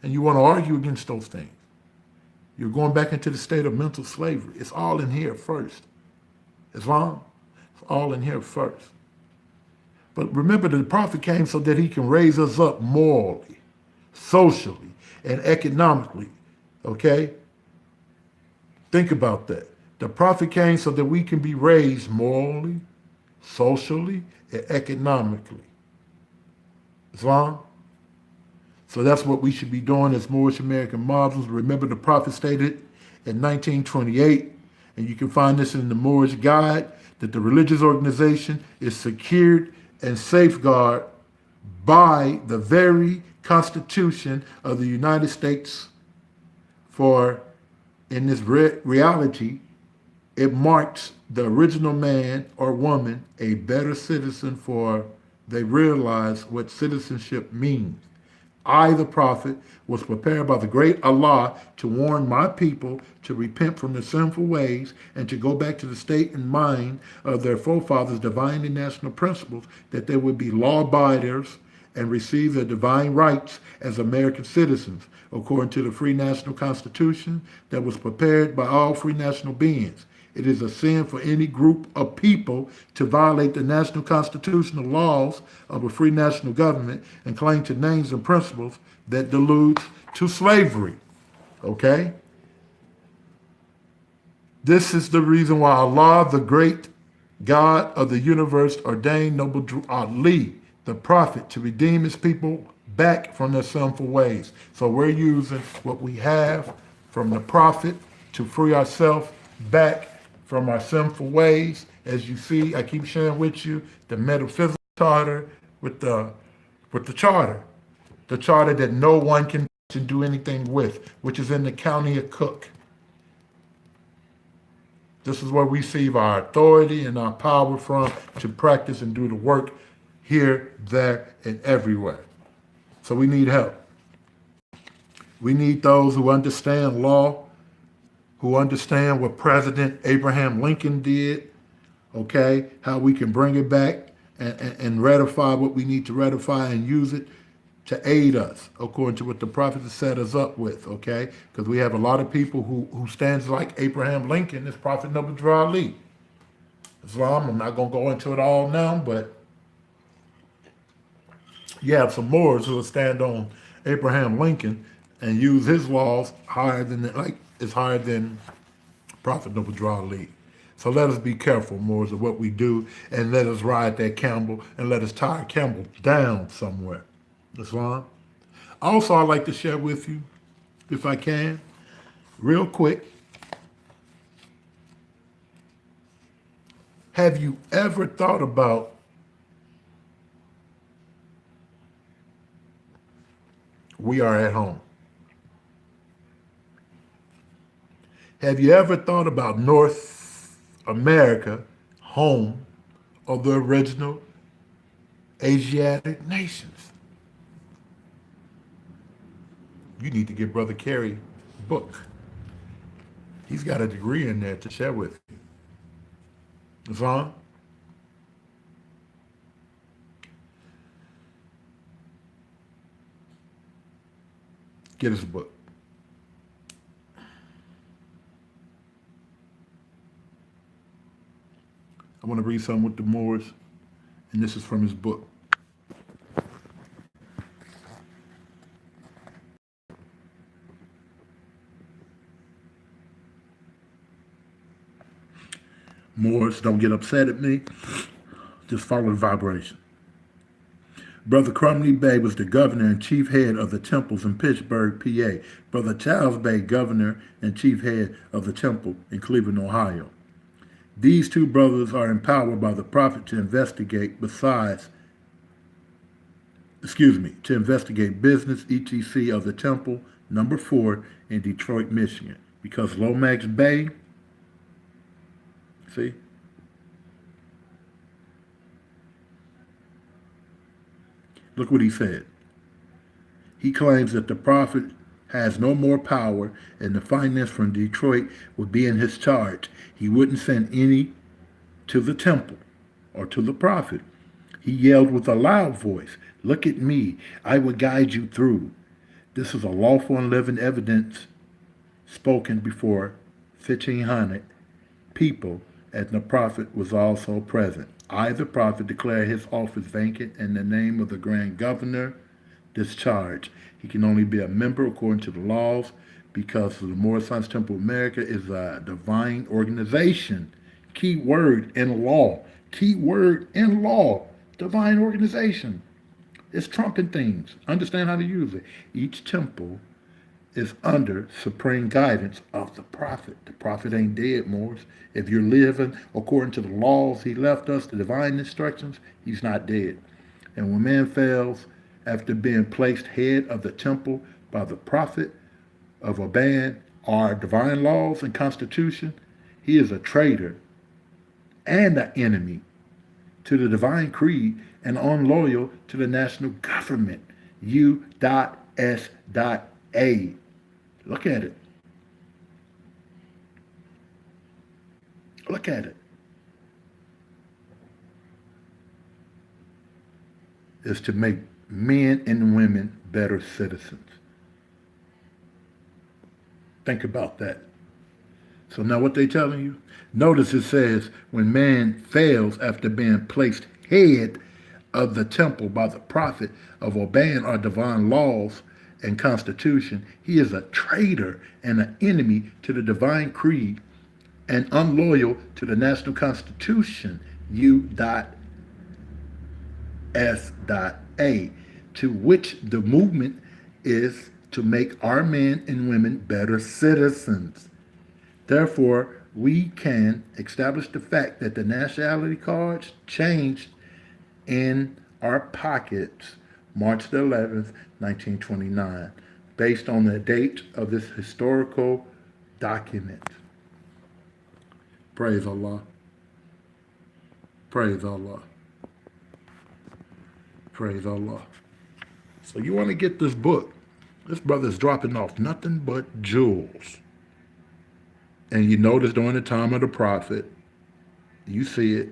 Speaker 1: and you want to argue against those things, you're going back into the state of mental slavery. It's all in here first. Islam, it's all in here first. But remember, the prophet came so that he can raise us up morally, socially, and economically. Okay? Think about that. The prophet came so that we can be raised morally, socially, and economically. Islam? So that's what we should be doing as Moorish American Muslims. Remember, the prophet stated in 1928, and you can find this in the Moorish Guide, that the religious organization is secured and safeguarded by the very Constitution of the United States. For in this reality, it marks the original man or woman a better citizen, for they realize what citizenship means. I, the prophet, was prepared by the great Allah to warn my people to repent from their sinful ways and to go back to the state and mind of their forefathers' divine and national principles, that they would be law-abiders and receive their divine rights as American citizens, according to the free national constitution that was prepared by all free national beings. It is a sin for any group of people to violate the national constitutional laws of a free national government and claim to names and principles that deludes to slavery. Okay? This is the reason why Allah, the great God of the universe, ordained Noble Drew Ali, the prophet, to redeem his people back from their sinful ways. So we're using what we have from the prophet to free ourselves back from our sinful ways. As you see, I keep sharing with you the metaphysical charter with the charter that no one can do anything with, which is in the county of Cook. This is where we receive our authority and our power from to practice and do the work here, there, and everywhere. So we need help. We need those who understand law, who understand what President Abraham Lincoln did, okay, how we can bring it back and ratify what we need to ratify and use it to aid us, according to what the prophet has set us up with, okay? Because we have a lot of people who stands like Abraham Lincoln as Prophet Noble Drew Ali. Islam. I'm not going to go into it all now, but you have some Moors who will stand on Abraham Lincoln and use his laws higher than, like, it's higher than Prophet Noble Draw League. So let us be careful, Moors, of what we do, and let us ride that Campbell, and let us tie Campbell down somewhere. Islam. Also, I'd like to share with you, if I can, real quick. Have you ever thought about we are at home? Have you ever thought about North America, home of the original Asiatic nations? You need to get Brother Kerry a book. He's got a degree in there to share with you. Vaughn? Get us a book. I want to read something with the Moors, and this is from his book. Moors, don't get upset at me. Just follow the vibration. Brother Crumley Bay was the governor and chief head of the temples in Pittsburgh, PA. Brother Charles Bay, governor and chief head of the temple in Cleveland, Ohio. These two brothers are empowered by the prophet to investigate to investigate business etc. of the temple, number 4 in Detroit, Michigan. Because Lomax Bay, see, look what he said. He claims that the prophet has no more power and the finance from Detroit would be in his charge. He wouldn't send any to the temple or to the prophet. He yelled with a loud voice, "Look at me, I will guide you through." This is a lawful and living evidence spoken before 1,500 people, and the prophet was also present. I, the prophet, declare his office vacant in the name of the grand governor discharged. He can only be a member according to the laws because the Moorish Science Temple of America is a divine organization. Key word in law. Key word in law. Divine organization. It's trumping things. Understand how to use it. Each temple is under supreme guidance of the prophet. The prophet ain't dead, Moors. If you're living according to the laws he left us, the divine instructions, he's not dead. And when man fails after being placed head of the temple by the prophet of obeying our divine laws and constitution, he is a traitor and an enemy to the divine creed and unloyal to the national government. U.S.A. Look at it. Look at it. Is to make men and women better citizens. Think about that. So now what they telling you? Notice it says when man fails after being placed head of the temple by the prophet of obeying our divine laws and constitution, he is a traitor and an enemy to the divine creed and unloyal to the national constitution, U.S.A., to which the movement is to make our men and women better citizens. Therefore, we can establish the fact that the nationality cards changed in our pockets March the 11th, 1929, based on the date of this historical document. Praise Allah. Praise Allah. Praise Allah. So you want to get this book. This brother's dropping off nothing but jewels. And you notice during the time of the prophet, you see it.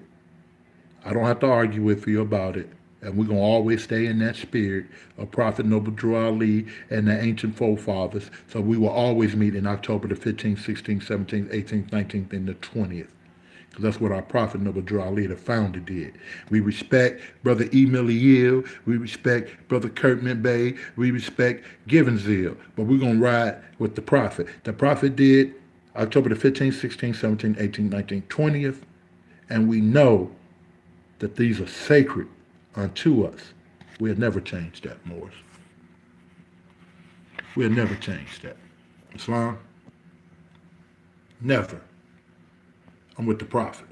Speaker 1: I don't have to argue with you about it. And we're going to always stay in that spirit of Prophet Noble Drew Ali and the ancient forefathers. So we will always meet in October the 15th, 16th, 17th, 18th, 19th, and the 20th. Because that's what our prophet Noble Drew Ali, the founder, did. We respect Brother E. Millie Yale. We respect Brother Kurtman Bay. We respect Givensville. But we're going to ride with the prophet. The prophet did October the 15th, 16th, 17th, 18th, 19th, 20th. And we know that these are sacred unto us. We'll never change that, Morris. We'll never change that. Islam, never. I'm with the prophet.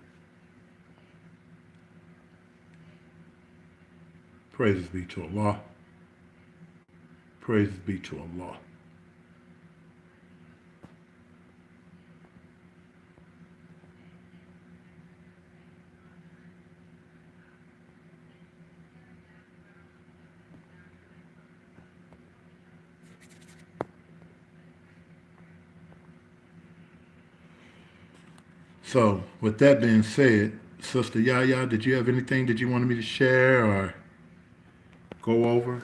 Speaker 1: Praises be to Allah. Praises be to Allah. So, with that being said, Sister Yaya, did you have anything that you wanted me to share or go over?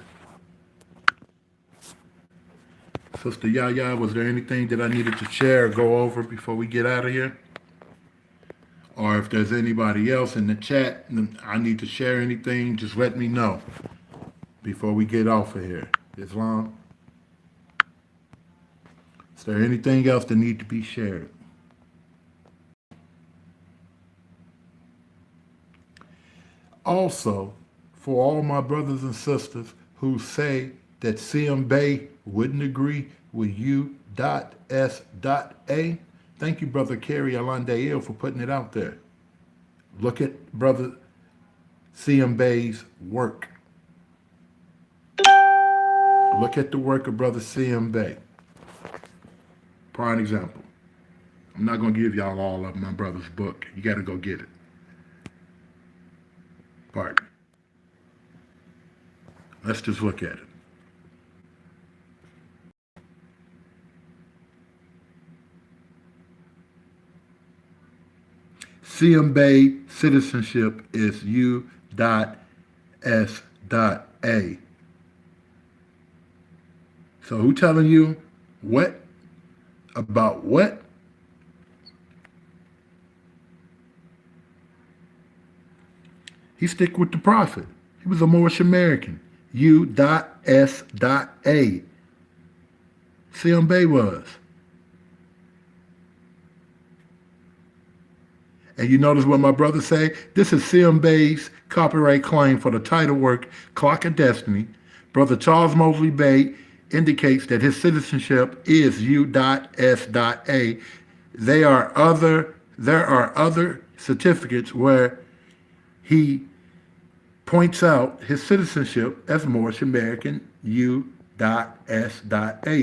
Speaker 1: Sister Yaya, was there anything that I needed to share or go over before we get out of here? Or if there's anybody else in the chat and I need to share anything, just let me know before we get off of here. Islam? Is there anything else that needs to be shared? Also, for all my brothers and sisters who say that CM Bay wouldn't agree with U.S.A, thank you, Brother Kerry Alandael, for putting it out there. Look at Brother CM Bay's work. Look at the work of Brother CM Bay. Prime example. I'm not going to give y'all all of my brother's book. You got to go get it. Pardon. Let's just look at it. CM Bay citizenship is U.S.A. So who telling you what? About what? He stick with the prophet. He was a Moorish American. U.S.A. CM Bay was. And you notice what my brother say? This is CM Bay's copyright claim for the title work, Clock of Destiny. Brother Charles Mosley Bay indicates that his citizenship is U.S.A. There are other certificates where he points out his citizenship as Moorish American U.S.A.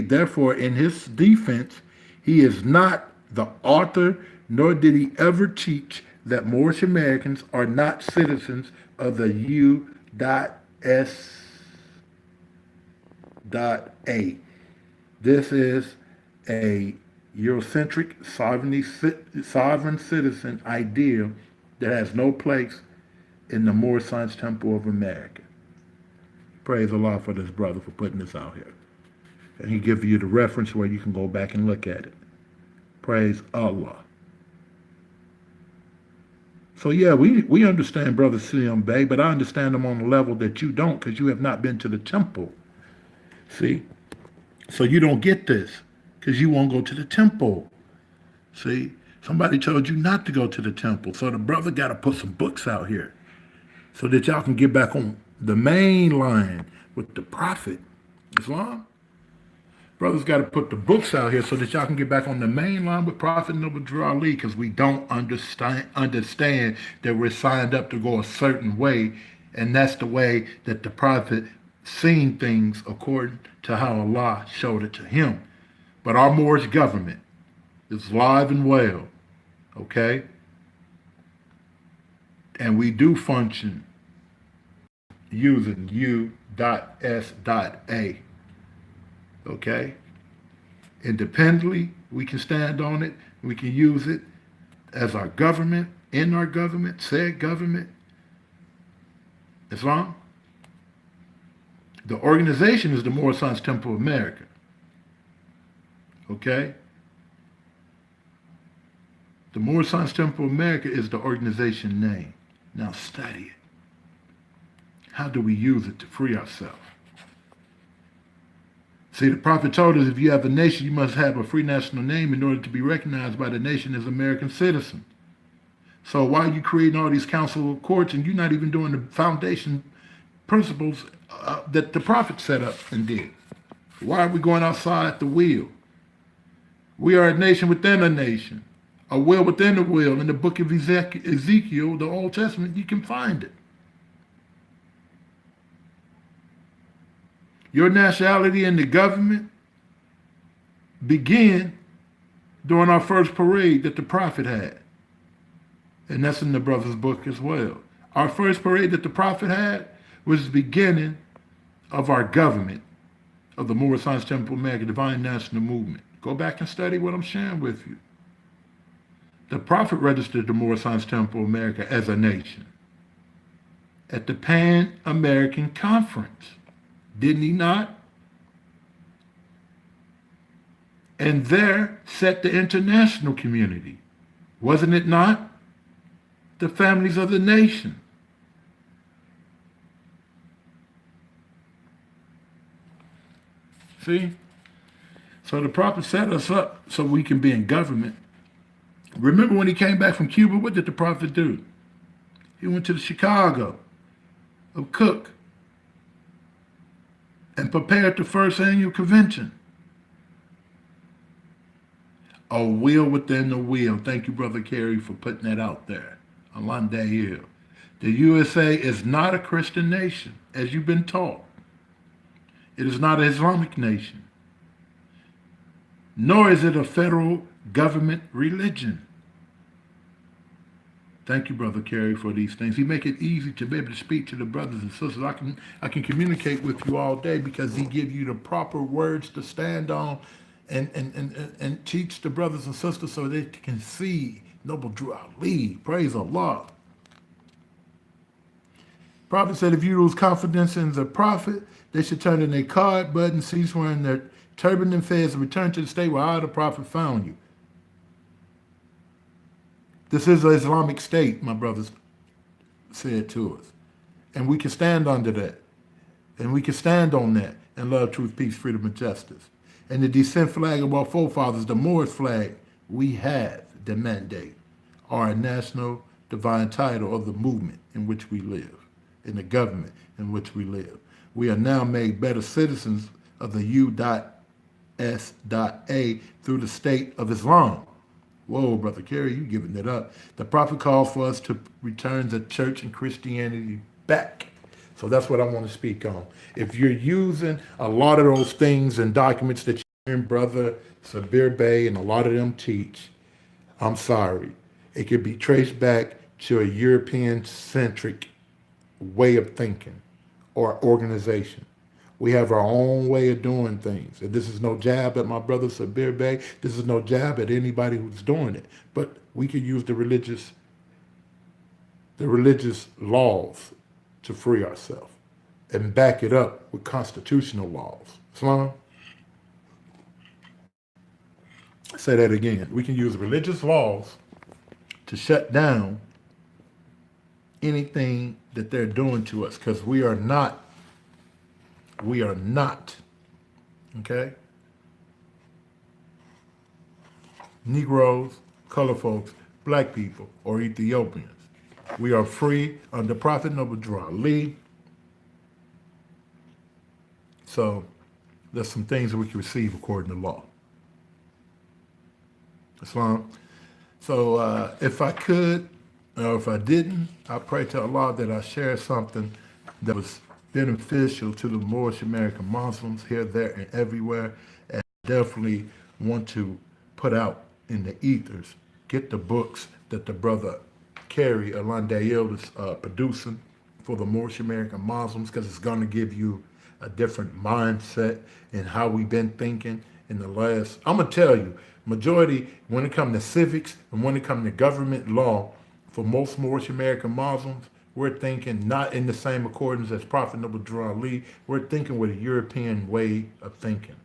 Speaker 1: Therefore, in his defense, he is not the author, nor did he ever teach that Moorish Americans are not citizens of the U.S.A. This is a Eurocentric sovereign citizen idea that has no place in the Moorish Science Temple of America. Praise Allah for this brother for putting this out here. And he gives you the reference where you can go back and look at it. Praise Allah. So yeah, we understand Brother CM Bay, but I understand him on a level that you don't because you have not been to the temple. See? So you don't get this because you won't go to the temple. See? Somebody told you not to go to the temple. So the brother got to put some books out here so that y'all can get back on the main line with the prophet. Islam? Brothers got to put the books out here so that y'all can get back on the main line with Prophet Noble Drew Ali, because we don't understand that we're signed up to go a certain way, and that's the way that the prophet seen things according to how Allah showed it to him. But our Moorish government is live and well, okay? And we do function using U.S.A. Okay? Independently, we can stand on it. We can use it as our government, in our government, said government. Islam? The organization is the Moorish Science Temple of America. Okay? The Moslmes Temple of America is the organization name. Now study it. How do we use it to free ourselves? See, the prophet told us if you have a nation, you must have a free national name in order to be recognized by the nation as American citizens. So why are you creating all these council of courts and you're not even doing the foundation principles that the prophet set up and did? Why are we going outside the wheel? We are a nation within a nation, a will within a will. In the book of Ezekiel, the Old Testament, you can find it. Your nationality in the government began during our first parade that the prophet had. And that's in the brother's book as well. Our first parade that the prophet had was the beginning of our government, of the Moslmes Temple of America, Divine National Movement. Go back and study what I'm sharing with you. The prophet registered the Moslmes Temple of America as a nation at the Pan-American Conference. Didn't he not? And there set the international community. Wasn't it not? The families of the nation. See? So the prophet set us up so we can be in government. Remember when he came back from Cuba, what did the prophet do? He went to the Chicago of Cook and prepared the first annual convention. A wheel within the wheel. Thank you, Brother Kerry, for putting that out there. Alhamdulillah. The USA is not a Christian nation, as you've been taught. It is not an Islamic nation. Nor is it a federal government religion. Thank you, Brother Kerry, for these things. He make it easy to be able to speak to the brothers and sisters. I can communicate with you all day because he give you the proper words to stand on and teach the brothers and sisters so they can see Noble Drew Ali. Praise Allah. Prophet said if you lose confidence in the prophet, they should turn in their card button, cease wearing their turban and fez, and return to the state where I, the prophet, found you. This is an Islamic state, my brothers said to us. And we can stand under that. And we can stand on that and love, truth, peace, freedom, and justice. And the descent flag of our forefathers, the Moorish flag, we have the mandate, our national divine title of the movement in which we live, in the government in which we live. We are now made better citizens of the U.S.A. through the state of Islam. Whoa, Brother Kerry, you giving it up. The prophet calls for us to return the church and Christianity back. So that's what I want to speak on. If you're using a lot of those things and documents that you and Brother Sabir Bey and a lot of them teach, I'm sorry. It could be traced back to a European-centric way of thinking or organization. We have our own way of doing things. And this is no jab at my brother Sabir Bey. This is no jab at anybody who's doing it. But we could use the religious laws to free ourselves and back it up with constitutional laws. Islam? Say that again. We can use religious laws to shut down anything that they're doing to us because we are not, okay? Negroes, color folks, black people, or Ethiopians. We are free under Prophet Noble Drew Ali. So there's some things that we can receive according to law. Islam. So if I could, or if I didn't, I pray to Allah that I share something that was beneficial to the Moorish American Muslims here, there, and everywhere, and definitely want to put out in the ethers. Get the books that the brother Kerry Alandale is producing for the Moorish American Muslims, because it's going to give you a different mindset in how we've been thinking in the last, I'm going to tell you, majority, when it comes to civics and when it comes to government law, for most Moorish American Muslims, we're thinking not in the same accordance as Prophet Noble Drew Ali. We're thinking with a European way of thinking.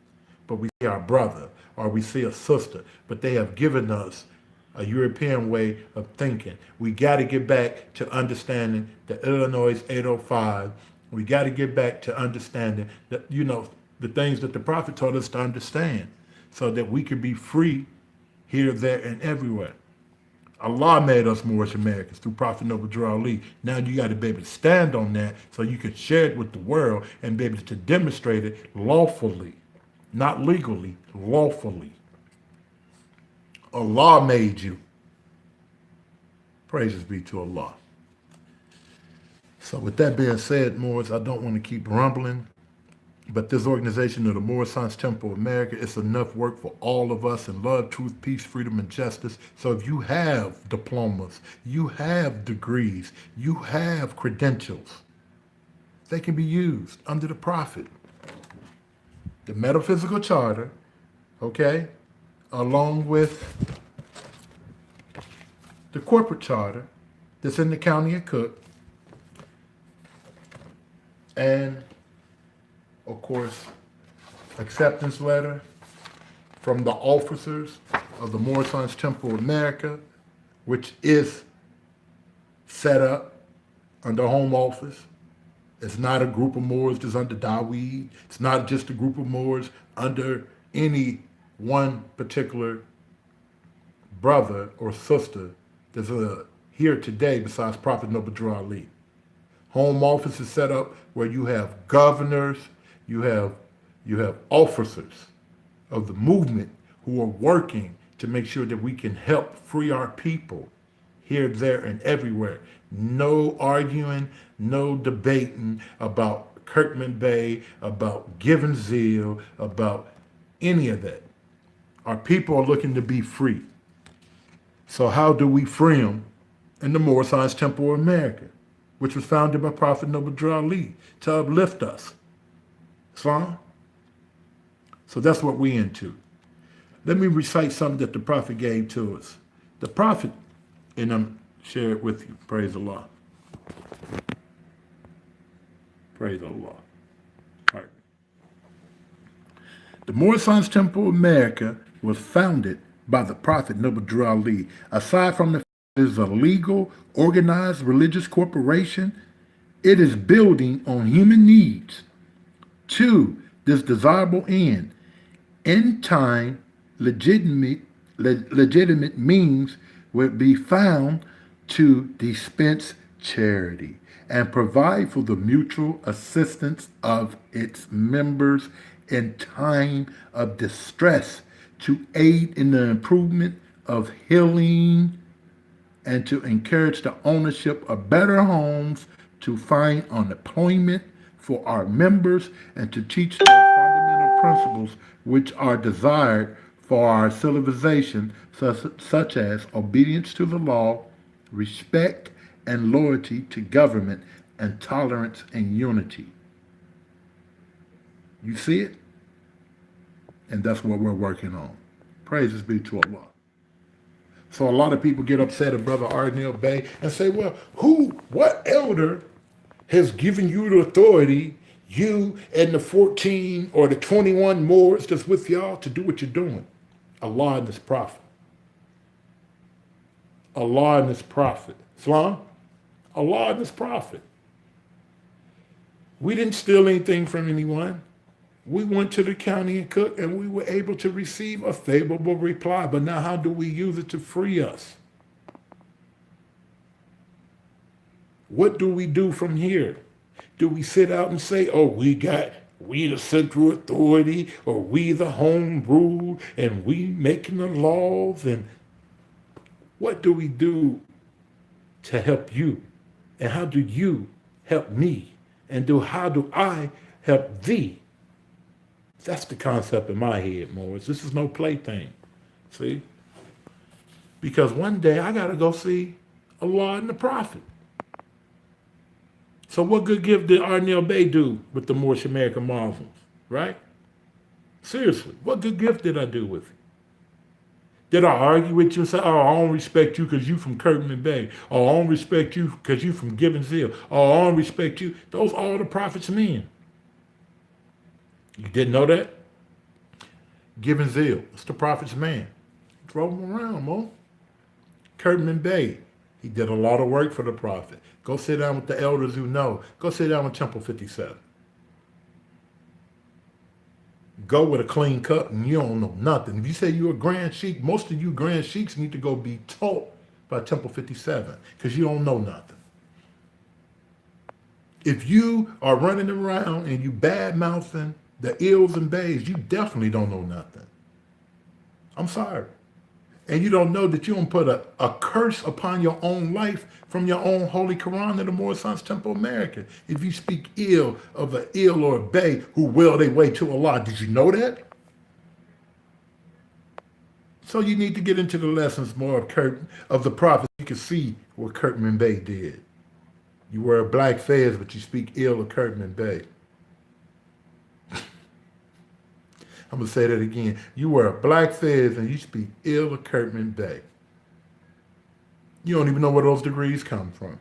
Speaker 1: But we see our brother or we see a sister, but they have given us a European way of thinking. We got to get back to understanding the Illinois 805. We got to get back to understanding that, the things that the prophet taught us to understand so that we could be free here, there, and everywhere. Allah made us Moorish Americans through Prophet Noble Drew Ali. Now you got to be able to stand on that so you can share it with the world and be able to demonstrate it lawfully, not legally, lawfully. Allah made you. Praises be to Allah. So with that being said, Moors, I don't want to keep rumbling, but this organization of the Moorish Science Temple of America, it's enough work for all of us in love, truth, peace, freedom, and justice. So if you have diplomas, you have degrees, you have credentials, they can be used under the Prophet. The Metaphysical Charter, okay, along with the Corporate Charter that's in the County of Cook, and of course, acceptance letter from the officers of the Moorish Science Temple of America, which is set up under Home Office. It's not a group of Moors that's under Daweed. It's not just a group of Moors under any one particular brother or sister that's here today besides Prophet Noble Drew Ali. Home Office is set up where you have governors, you have officers of the movement who are working to make sure that we can help free our people here, there, and everywhere. No arguing, no debating about Kirkman Bay, about Given Zeal, about any of that. Our people are looking to be free. So how do we free them? In the Moorish Science Temple of America, which was founded by Prophet Noble Drew Ali to uplift us. Islam? So that's what we into. Let me recite something that the Prophet gave to us. The Prophet, and I'm share it with you. Praise Allah. Praise Allah. All right. The Moorish Science Temple of America was founded by the Prophet Noble Drew Ali. Aside from the fact that it is a legal, organized religious corporation, it is building on human needs. To this desirable end, in time, legitimate means will be found to dispense charity and provide for the mutual assistance of its members in time of distress, to aid in the improvement of healing, and to encourage the ownership of better homes, to find employment for our members, and to teach the fundamental principles which are desired for our civilization, such as obedience to the law, respect and loyalty to government, and tolerance and unity. You see it? And that's what we're working on. Praises be to Allah. So a lot of people get upset at Brother Arnel Bay and say, well, what elder has given you the authority, you and the 14 or the 21 Moors that's with y'all, to do what you're doing? Allah and His Prophet. Allah and His Prophet. Islam? Allah and His Prophet. We didn't steal anything from anyone. We went to the county and Cook and we were able to receive a favorable reply. But now how do we use it to free us? What do we do from here? Do we sit out and say, oh, we the central authority, or we the home rule, and we making the laws? And what do we do to help you? And how do you help me? And how do I help thee? That's the concept in my head, Morris. This is no plaything. See? Because one day I got to go see Allah and the Prophet. So what good gift did Arnel Bay do with the Moorish American Muslims, right? Seriously, what good gift did I do with it? Did I argue with you and say, oh, I don't respect you because you from Kirkman Bay, or I don't respect you because you from Gibbon Hill, or I don't respect you? Those are all the Prophet's men. You didn't know that? Gibbon Hill, it's the Prophet's man. Drove him around, Mo. Kurtman Bey, he did a lot of work for the prophet. Go sit down with the elders who know. Go sit down with Temple 57. Go with a clean cut and you don't know nothing. If you say you're a Grand Sheik, most of you Grand Sheiks need to go be taught by Temple 57 because you don't know nothing. If you are running around and you bad mouthing the ills and bays, you definitely don't know nothing. I'm sorry. And you don't know that you don't put a curse upon your own life from your own Holy Quran in the Moslmes Temple America. If you speak ill of an ill or a bay who will their way to Allah, did you know that? So you need to get into the lessons more of the prophet. You can see what Kurtman Bey did. You wear a black fez, but you speak ill of Kurtman Bey. I'm going to say that again. You wear a black fez and you speak ill of Kurtman Bey. You don't even know where those degrees come from.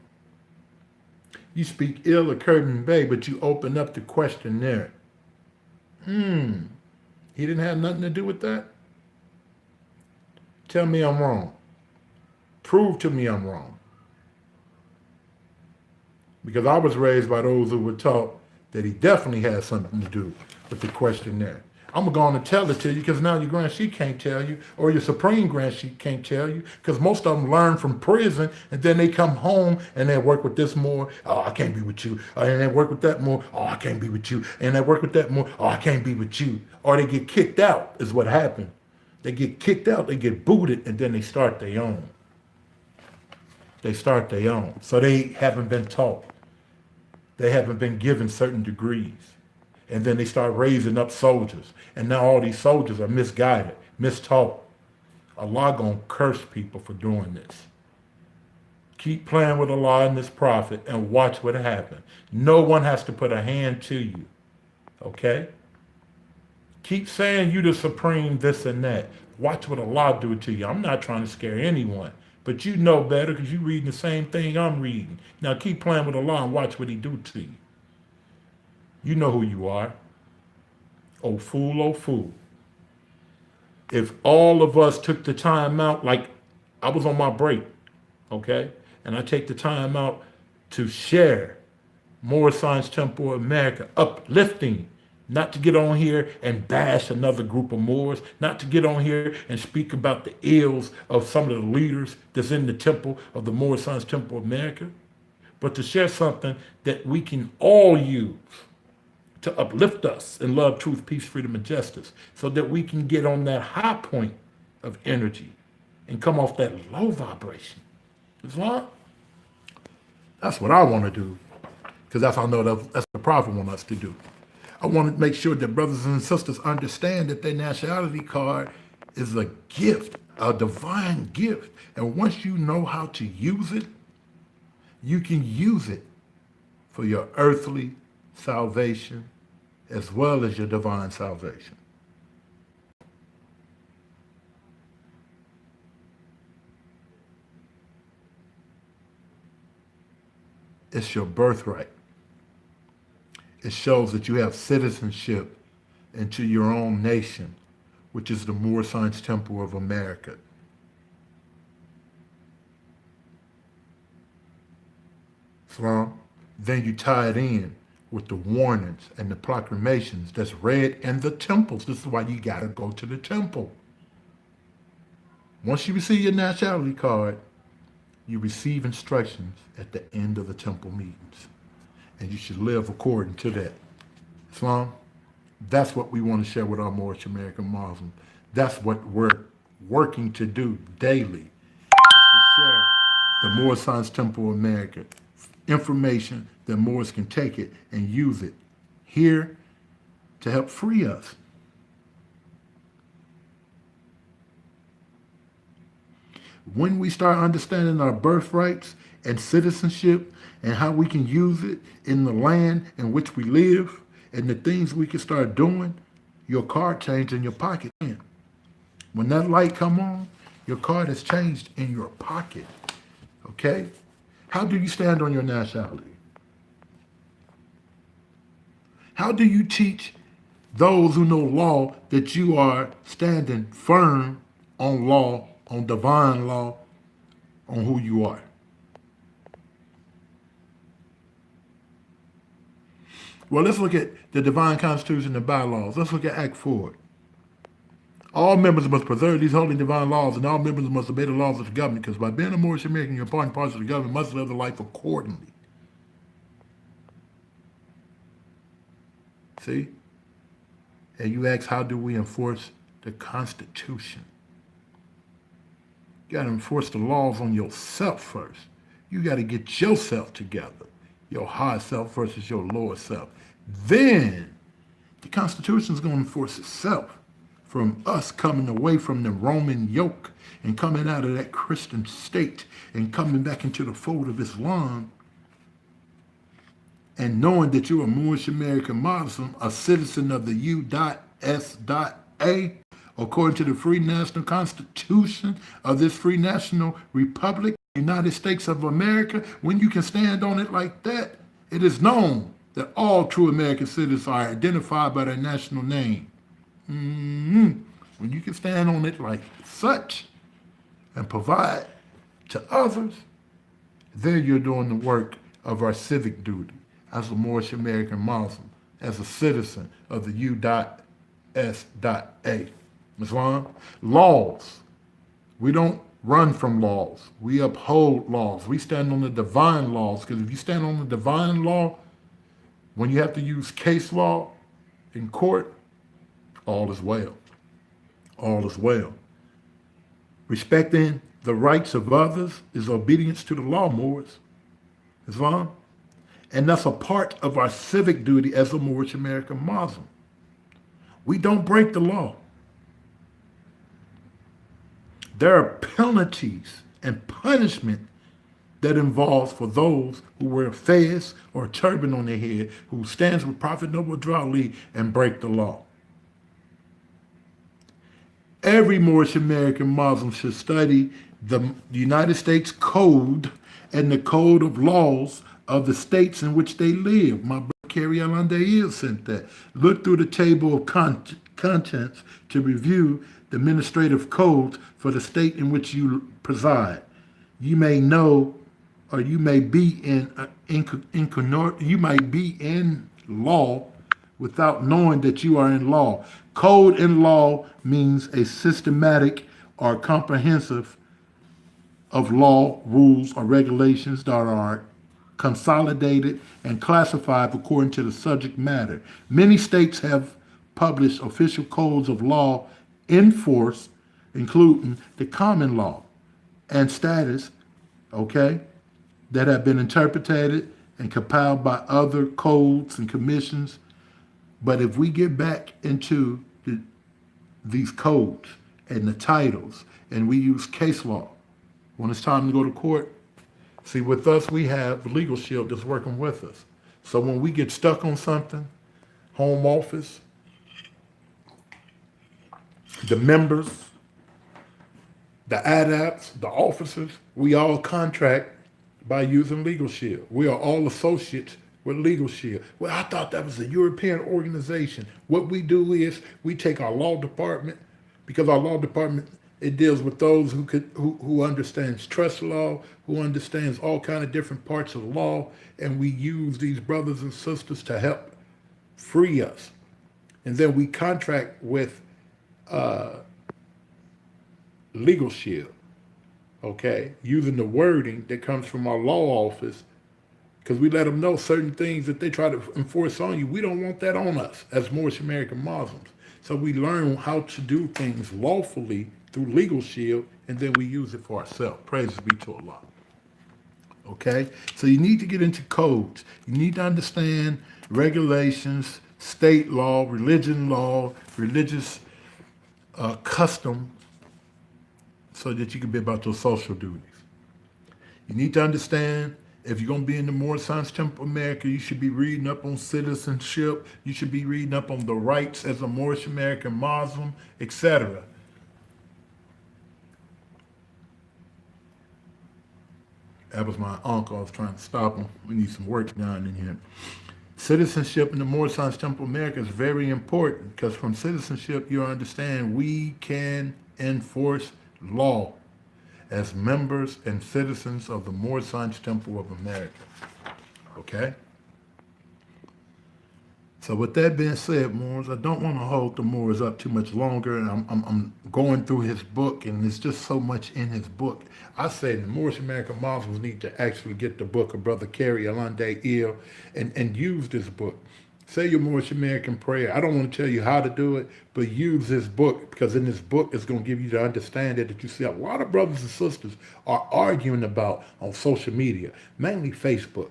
Speaker 1: You speak ill of Kurtman Bey, but you open up the question there. He didn't have nothing to do with that? Tell me I'm wrong. Prove to me I'm wrong. Because I was raised by those who were taught that he definitely had something to do with the question there. I'm going to tell it to you because now your Grand Sheik can't tell you, or your Supreme Grand Sheik can't tell you, because most of them learn from prison and then they come home and they work with this more. Oh, I can't be with you. And they work with that more. Oh, I can't be with you. And they work with that more. Oh, I can't be with you. Or they get kicked out is what happened. They get kicked out, they get booted, and then they start their own. They start their own. So they haven't been taught. They haven't been given certain degrees. And then they start raising up soldiers. And now all these soldiers are misguided, mistaught. Allah gonna curse people for doing this. Keep playing with Allah and this prophet and watch what happens. No one has to put a hand to you. Okay? Keep saying you the supreme this and that. Watch what Allah do to you. I'm not trying to scare anyone. But you know better because you're reading the same thing I'm reading. Now keep playing with Allah and watch what he do to you. You know who you are. Oh fool, oh fool. If all of us took the time out, like I was on my break, okay? And I take the time out to share Moslmes Temple America, uplifting, not to get on here and bash another group of Moors, not to get on here and speak about the ills of some of the leaders that's in the temple of the Moslmes Temple America, but to share something that we can all use to uplift us in love, truth, peace, freedom, and justice, so that we can get on that high point of energy and come off that low vibration. Islam? That's what I want to do, because that's what I know that's what the prophet wants us to do. I want to make sure that brothers and sisters understand that their nationality card is a gift, a divine gift. And once you know how to use it, you can use it for your earthly salvation as well as your divine salvation. It's your birthright. It shows that you have citizenship into your own nation, which is the Moslmes Temple of America. Islam, then you tie it in with the warnings and the proclamations that's read in the temples. This is why you gotta go to the temple. Once you receive your nationality card, you receive instructions at the end of the temple meetings. And you should live according to that. Islam, that's what we want to share with our Moorish American Muslims. That's what we're working to do daily, is to share the Moslmes Temple of America information that Moors can take it and use it here to help free us. When we start understanding our birthrights and citizenship and how we can use it in the land in which we live and the things we can start doing, your card changed in your pocket. When that light come on, your card has changed in your pocket, okay? How do you stand on your nationality? How do you teach those who know law that you are standing firm on law, on divine law, on who you are. Well, let's look at the divine constitution and bylaws. Let's look at Act 4. All members must preserve these holy divine laws, and all members must obey the laws of the government, because by being a Moorish American, you're part and parcel of the government, must live the life accordingly. See? And you ask, how do we enforce the Constitution? You got to enforce the laws on yourself first. You got to get yourself together, your higher self versus your lower self. Then the Constitution is going to enforce itself from us coming away from the Roman yoke and coming out of that Christian state and coming back into the fold of Islam, and knowing that you're a Moorish American Muslim, a citizen of the U.S.A, according to the Free National Constitution of this Free National Republic, United States of America. When you can stand on it like that, it is known that all true American citizens are identified by their national name. When you can stand on it like such and provide to others, then you're doing the work of our civic duty as a Moorish American Muslim, as a citizen of the U.S.A. Islam. Laws. We don't run from laws. We uphold laws. We stand on the divine laws, because if you stand on the divine law, when you have to use case law in court, all is well. All is well. Respecting the rights of others is obedience to the law, Moors. Islam. And that's a part of our civic duty as a Moorish American Muslim. We don't break the law. There are penalties and punishment that involves for those who wear fez or a turban on their head, who stands with Prophet Noble Drawley and break the law. Every Moorish American Muslim should study the United States Code and the code of laws of the states in which they live. My brother Kerry Alonde sent that. Look through the table of contents to review the administrative codes for the state in which you preside. You may know, or you may be you might be in law without knowing that you are in law. Code in law means a systematic or comprehensive of law, rules, or regulations that are consolidated and classified according to the subject matter. Many states have published official codes of law in force, including the common law and status, that have been interpreted and compiled by other codes and commissions. But if we get back into these codes and the titles, and we use case law when it's time to go to court, see, with us, we have Legal Shield that's working with us. So when we get stuck on something, home office, the members, the adapts, the officers, we all contract by using Legal Shield. We are all associates with Legal Shield. Well, I thought that was a European organization. What we do is we take our law department, because our law department, it deals with those who understands trust law, who understands all kind of different parts of the law, and we use these brothers and sisters to help free us. And then we contract with Legal Shield, using the wording that comes from our law office, because we let them know certain things that they try to enforce on you. We don't want that on us as Moorish American Muslims. So we learn how to do things lawfully through Legal Shield, and then we use it for ourselves. Praise be to Allah. So you need to get into codes. You need to understand regulations, state law, religious custom, so that you can be about your social duties. You need to understand, if you're going to be in the Moorish Science Temple America, you should be reading up on citizenship. You should be reading up on the rights as a Moorish American Muslim, etc. That was my uncle. I was trying to stop him. We need some work done in here. Citizenship in the Moorish Science Temple America is very important, because from citizenship, you understand we can enforce law. as members and citizens of the Moslmes Temple of America. Okay? So with that being said, Moors, I don't want to hold the Moors up too much longer. And I'm going through his book, and there's just so much in his book. I say the Moorish American Muslims need to actually get the book of Brother Carrie Alande Il and use this book. Say your Moorish American prayer. I don't want to tell you how to do it, but use this book, because in this book it's going to give you the understanding that you see a lot of brothers and sisters are arguing about on social media, mainly Facebook.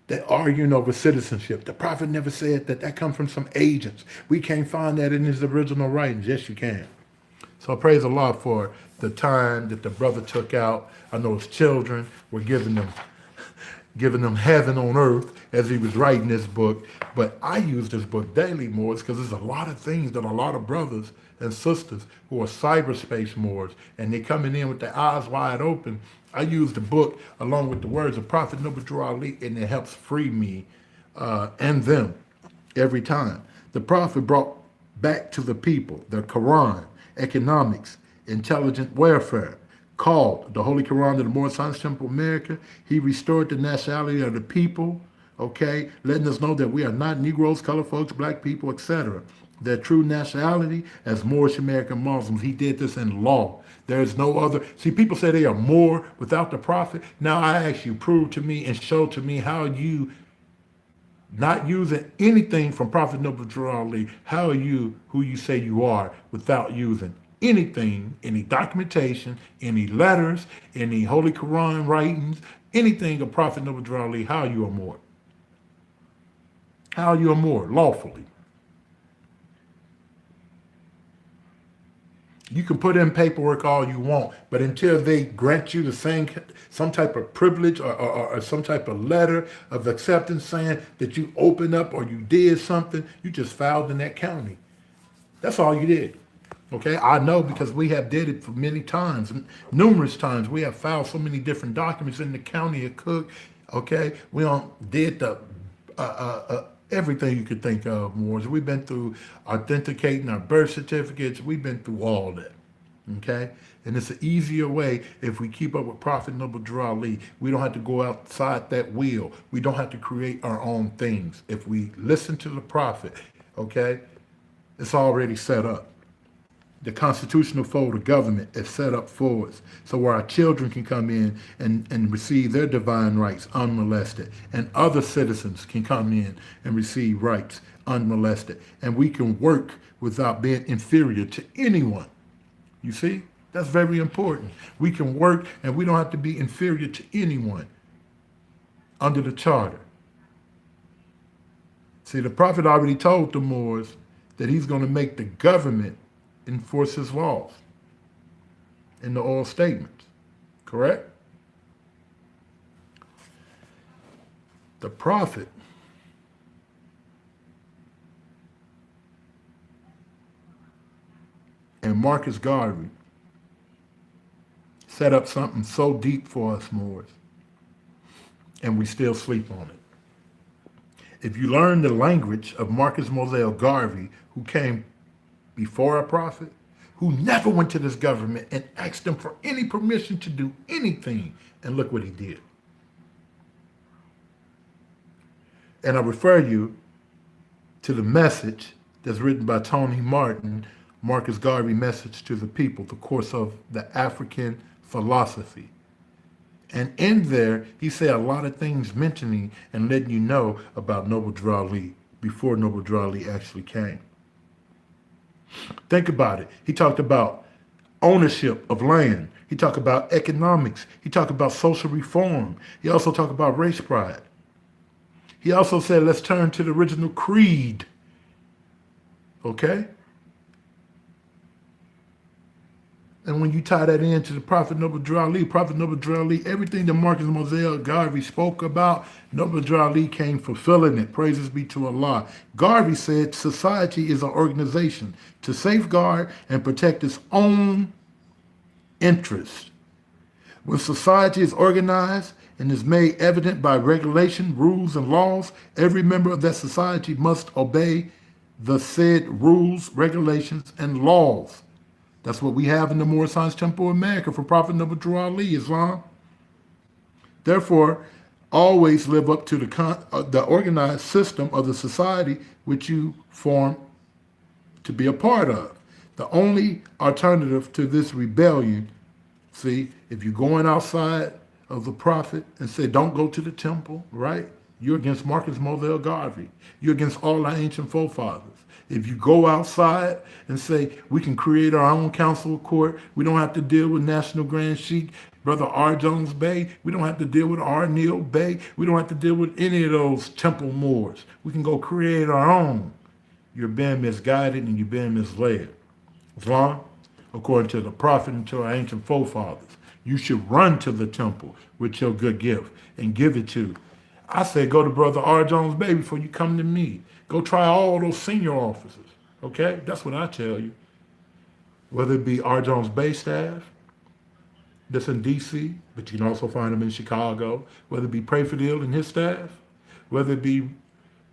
Speaker 1: They're arguing over citizenship. The prophet never said that. That comes from some agents. We can't find that in his original writings. Yes, you can. So I praise Allah for the time that the brother took out. I know his children were giving them heaven on earth as he was writing this book. But I use this book daily, Moors, because there's a lot of things that a lot of brothers and sisters who are cyberspace Moors, and they coming in with their eyes wide open. I use the book along with the words of Prophet Noble Ali, and it helps free me and them every time. The Prophet brought back to the people the Quran, economics, intelligent welfare, called the Holy Quran to the Moslmes Temple of America. He restored the nationality of the people, okay, letting us know that we are not Negroes, colored folks, black people, etc. Their true nationality as Moorish American Muslims. He did this in law. There is no other. See, people say they are more without the prophet. Now I ask you, prove to me and show to me how you, not using anything from Prophet Noble Ali, how are you who you say you are without using anything, any documentation, any letters, any Holy Quran writings, anything of Prophet Noble Ali, how you are more? How you are more lawfully? You can put in paperwork all you want, but until they grant you the same, some type of privilege or some type of letter of acceptance saying that you opened up or you did something, you just filed in that county. That's all you did. Okay, I know because we have did it for many times, numerous times. We have filed so many different documents in the county of Cook. Okay, we did the everything you could think of, Moors. We've been through authenticating our birth certificates. We've been through all that, okay? And it's an easier way if we keep up with Prophet Noble Ali. We don't have to go outside that wheel. We don't have to create our own things. If we listen to the Prophet, okay, it's already set up. The constitutional fold of government is set up for us, so where our children can come in and receive their divine rights unmolested, and other citizens can come in and receive rights unmolested, and we can work without being inferior to anyone. You see? That's very important. We can work and we don't have to be inferior to anyone under the charter. See, the Prophet already told the Moors that he's going to make the government enforce his laws in the oral statements, correct? The prophet and Marcus Garvey set up something so deep for us Moors, and we still sleep on it. If you learn the language of Marcus Moselle Garvey, who came before a prophet, who never went to this government and asked them for any permission to do anything, and look what he did. And I refer you to the message that's written by Tony Martin, Marcus Garvey, Message to the People, the course of the African philosophy. And in there, he said a lot of things mentioning and letting you know about Noble Ali before Noble Ali actually came. Think about it. He talked about ownership of land. He talked about economics. He talked about social reform. He also talked about race pride. He also said, let's turn to the original creed. Okay? And when you tie that into the Prophet Noble Ali, everything that Marcus Moselle Garvey spoke about, Noble Ali came fulfilling it. Praises be to Allah. Garvey said society is an organization to safeguard and protect its own interests. When society is organized and is made evident by regulation, rules, and laws, every member of that society must obey the said rules, regulations, and laws. That's what we have in the Moslmes Temple of America for Prophet Noble Drew Ali, Islam. Therefore, always live up to the organized system of the society which you form to be a part of. The only alternative to this rebellion, see, if you're going outside of the prophet and say, don't go to the temple, right? You're against Marcus Moselle Garvey. You're against all our ancient forefathers. If you go outside and say, we can create our own council of court, we don't have to deal with National Grand Sheikh, Brother R. Jones Bey, we don't have to deal with R. Neil Bey, we don't have to deal with any of those temple Moors. We can go create our own. You're being misguided and you're being misled. Islam, according to the prophet and to our ancient forefathers, you should run to the temple with your good gift and give it to. I say go to Brother R. Jones Bey before you come to me. Go try all those senior officers. Okay? That's what I tell you. Whether it be R. Jones Bey staff, that's in D.C., but you can also find them in Chicago. Whether it be Prayfield and his staff, whether it be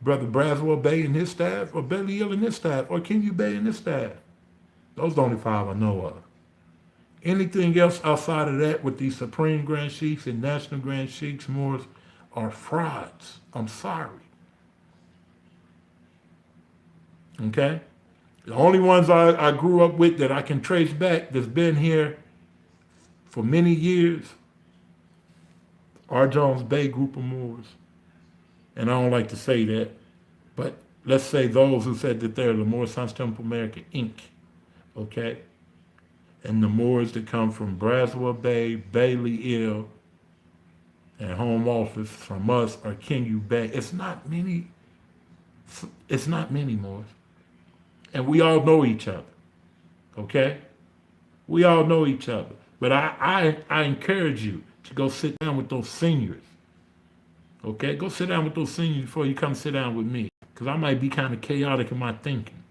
Speaker 1: Brother Braswell Bey and his staff, or Belly Hill and his staff, or Kenyu Bey and his staff. Those are the only 5 I know of. Anything else outside of that with these Supreme Grand Sheiks and National Grand Sheiks, Moors, are frauds. I'm sorry. Okay? The only ones I grew up with that I can trace back that's been here for many years, R. Jones Bey group of Moors. And I don't like to say that, but let's say those who said that they're the Moslmes Temple America, Inc., okay? And the Moors that come from Braswell Bey, Bailey Hill, and home office from us are Kenyu Bey. It's not many Moors. And we all know each other, okay? We all know each other. But I encourage you to go sit down with those seniors. Okay? Go sit down with those seniors before you come sit down with me. Because I might be kind of chaotic in my thinking.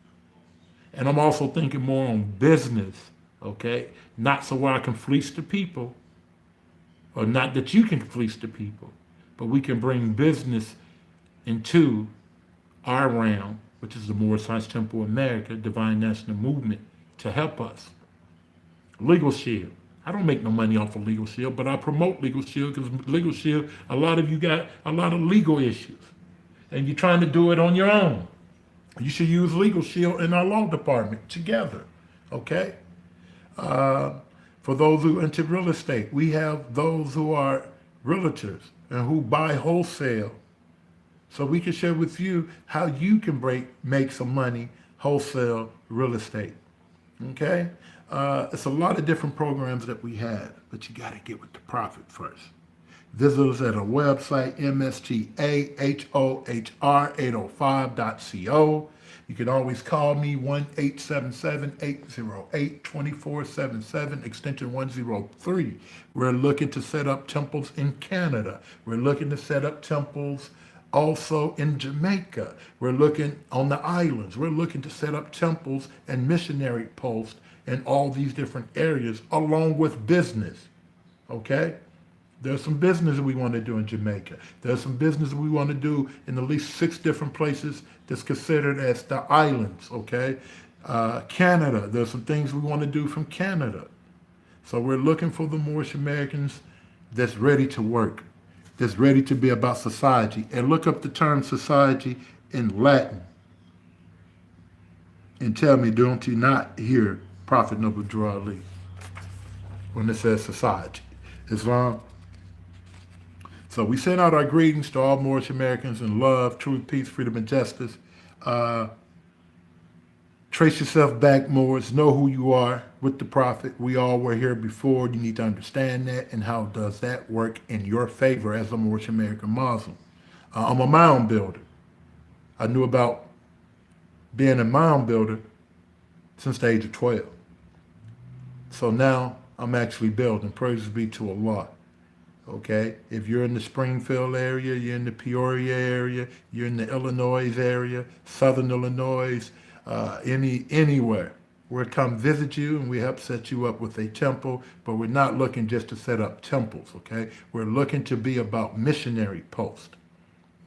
Speaker 1: And I'm also thinking more on business. Okay? Not so where I can fleece the people. Or not that you can fleece the people. But we can bring business into our realm, which is the Moslmes Temple America, Divine National Movement, to help us. Legal Shield. I don't make no money off of Legal Shield, but I promote Legal Shield because Legal Shield, a lot of you got a lot of legal issues. And you're trying to do it on your own. You should use Legal Shield in our law department together, okay? For those who are into real estate, we have those who are realtors and who buy wholesale. So we can share with you how you can make some money wholesale real estate, okay? It's a lot of different programs that we have, but you got to get with the prophet first. Visit us at our website, mstahohr805.co. You can always call me 1-877-808-2477, extension 103. We're looking to set up temples in Canada. We're looking to set up temples also in Jamaica. We're looking on the islands. We're looking to set up temples and missionary posts in all these different areas, along with business, okay? There's some business we want to do in Jamaica. There's some business we want to do in at least 6 different places that's considered as the islands, okay? Canada, there's some things we want to do from Canada. So we're looking for the Moorish Americans that's ready to work, that's ready to be about society. And look up the term society in Latin and tell me, don't you not hear Prophet Noble Drew Ali when it says society? Islam. So we send out our greetings to all Moorish Americans in love, truth, peace, freedom, and justice. Trace yourself back, Moors. Know who you are with the prophet. We all were here before. You need to understand that, and how does that work in your favor as a Moorish American Muslim. I'm a mound builder. I knew about being a mound builder since the age of 12. So now I'm actually building. Praises be to Allah. Okay? If you're in the Springfield area, you're in the Peoria area, you're in the Illinois area, Southern Illinois, anywhere, we'll come visit you and we help set you up with a temple, but we're not looking just to set up temples, okay? We're looking to be about missionary posts,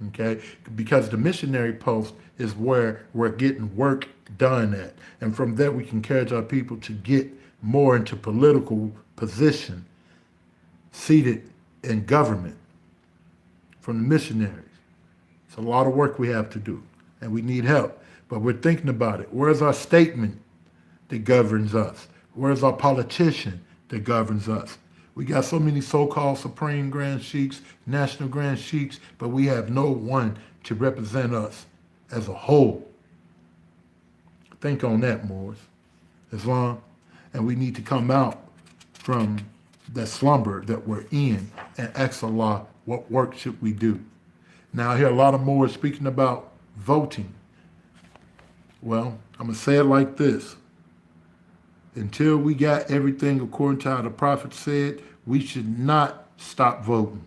Speaker 1: okay? Because the missionary post is where we're getting work done at. And from there, we can encourage our people to get more into political position, seated in government from the missionaries. It's a lot of work we have to do, and we need help. But we're thinking about it. Where's our statement that governs us? Where's our politician that governs us? We got so many so-called supreme grand sheiks, national grand sheiks, but we have no one to represent us as a whole. Think on that, Moors. Islam. And we need to come out from that slumber that we're in and ask Allah, what work should we do? Now I hear a lot of Moors speaking about voting. Well, I'm going to say it like this. Until we got everything according to how the Prophet said, we should not stop voting.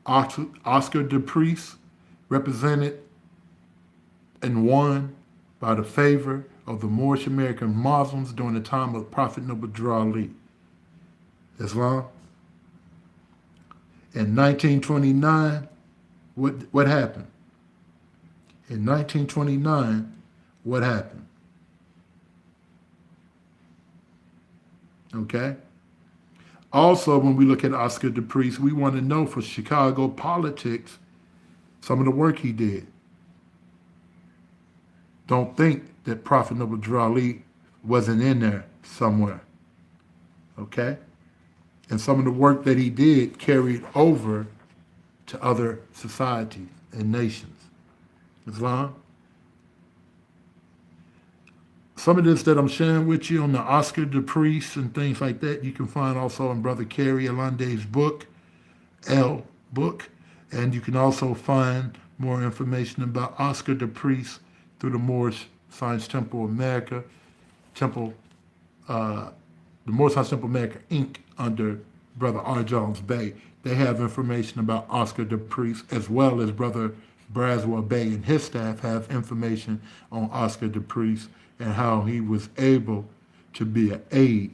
Speaker 1: Oscar de Priest represented and won by the favor of the Moorish American Muslims during the time of Prophet Noble Ali. Islam. In 1929, what happened? In 1929, what happened? Okay? Also, when we look at Oscar de Priest, we want to know for Chicago politics, some of the work he did. Don't think that Prophet Noble Ali wasn't in there somewhere. Okay? And some of the work that he did carried over to other societies and nations. Islam. Some of this that I'm sharing with you on the Oscar de Priest and things like that, you can find also in Brother Kerry Alande's book, L book. And you can also find more information about Oscar de Priest through the Moorish Science Temple America, the Moorish Science Temple America, Inc., under Brother R. Jones Bay. They have information about Oscar de Priest, as well as Brother Braswell Bay and his staff have information on Oscar de Priest and how he was able to be an aid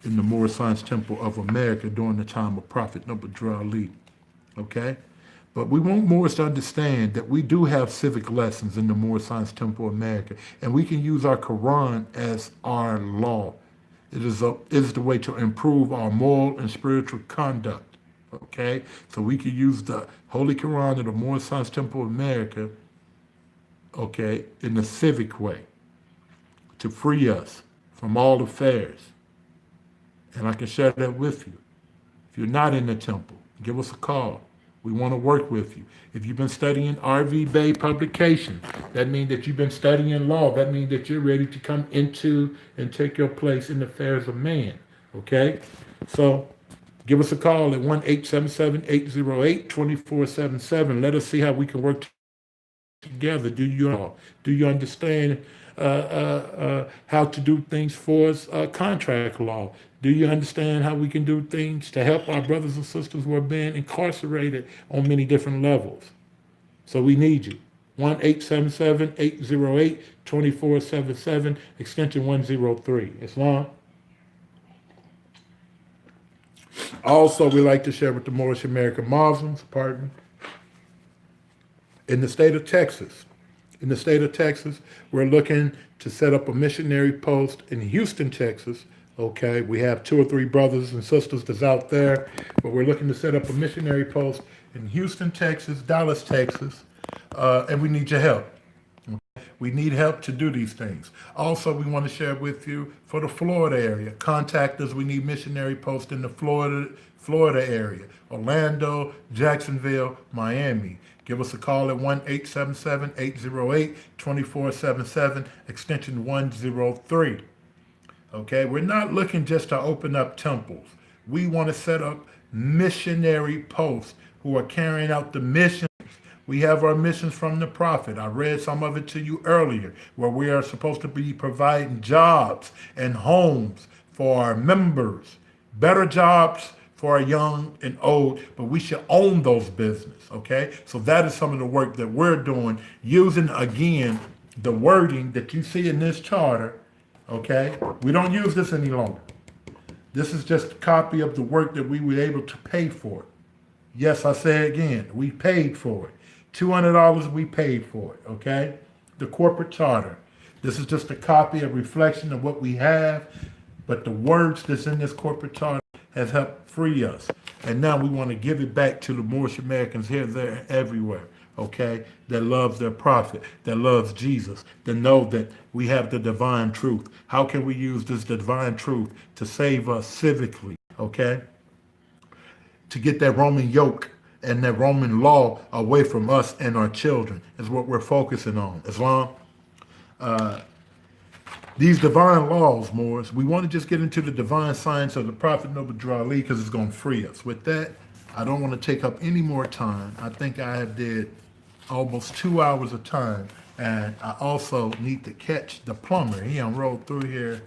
Speaker 1: in the Moorish Science Temple of America during the time of Prophet Noble Ali. Okay? But we want Moors to understand that we do have civic lessons in the Moorish Science Temple of America, and we can use our Quran as our law. It is the way to improve our moral and spiritual conduct. Okay? So we can use the Holy Quran of the Moorish Science Temple of America, okay, in a civic way to free us from all affairs. And I can share that with you. If you're not in the temple, give us a call. We want to work with you. If you've been studying R.V. Bay publication, that means that you've been studying law. That means that you're ready to come into and take your place in the affairs of man. Okay? So give us a call at 1-877-808-2477. Let us see how we can work together. Do you understand how to do things for us, contract law? Do you understand how we can do things to help our brothers and sisters who are being incarcerated on many different levels? So we need you. 1-877-808-2477, extension 103. Islam. Also, we like to share with the Moorish American Muslims, in the state of Texas. In the state of Texas, we're looking to set up a missionary post in Houston, Texas. Okay, we have 2 or 3 brothers and sisters that's out there, but we're looking to set up a missionary post in Houston, Texas, Dallas, Texas, and we need your help. We need help to do these things. Also, we want to share with you for the Florida area. Contact us. We need missionary posts in the Florida area, Orlando, Jacksonville, Miami. Give us a call at 1-877-808-2477, extension 103. Okay, we're not looking just to open up temples. We want to set up missionary posts who are carrying out the mission. We have our missions from the Prophet. I read some of it to you earlier, where we are supposed to be providing jobs and homes for our members, better jobs for our young and old, but we should own those businesses, okay? So that is some of the work that we're doing, using, again, the wording that you see in this charter. Okay? We don't use this any longer. This is just a copy of the work that we were able to pay for. Yes, I say again, we paid for it. $200 we paid for it, okay? The corporate charter. This is just a copy, a reflection of what we have, but the words that's in this corporate charter has helped free us. And now we want to give it back to the Moorish Americans here, there, everywhere, okay? That loves their prophet, that loves Jesus, that know that we have the divine truth. How can we use this divine truth to save us civically, okay? To get that Roman yoke and that Roman law away from us and our children is what we're focusing on. Islam, these divine laws, Moors, we want to just get into the divine science of the Prophet Noble Drew Ali because it's going to free us. With that, I don't want to take up any more time. I think I have did almost 2 hours of time, and I also need to catch the plumber. He unrolled through here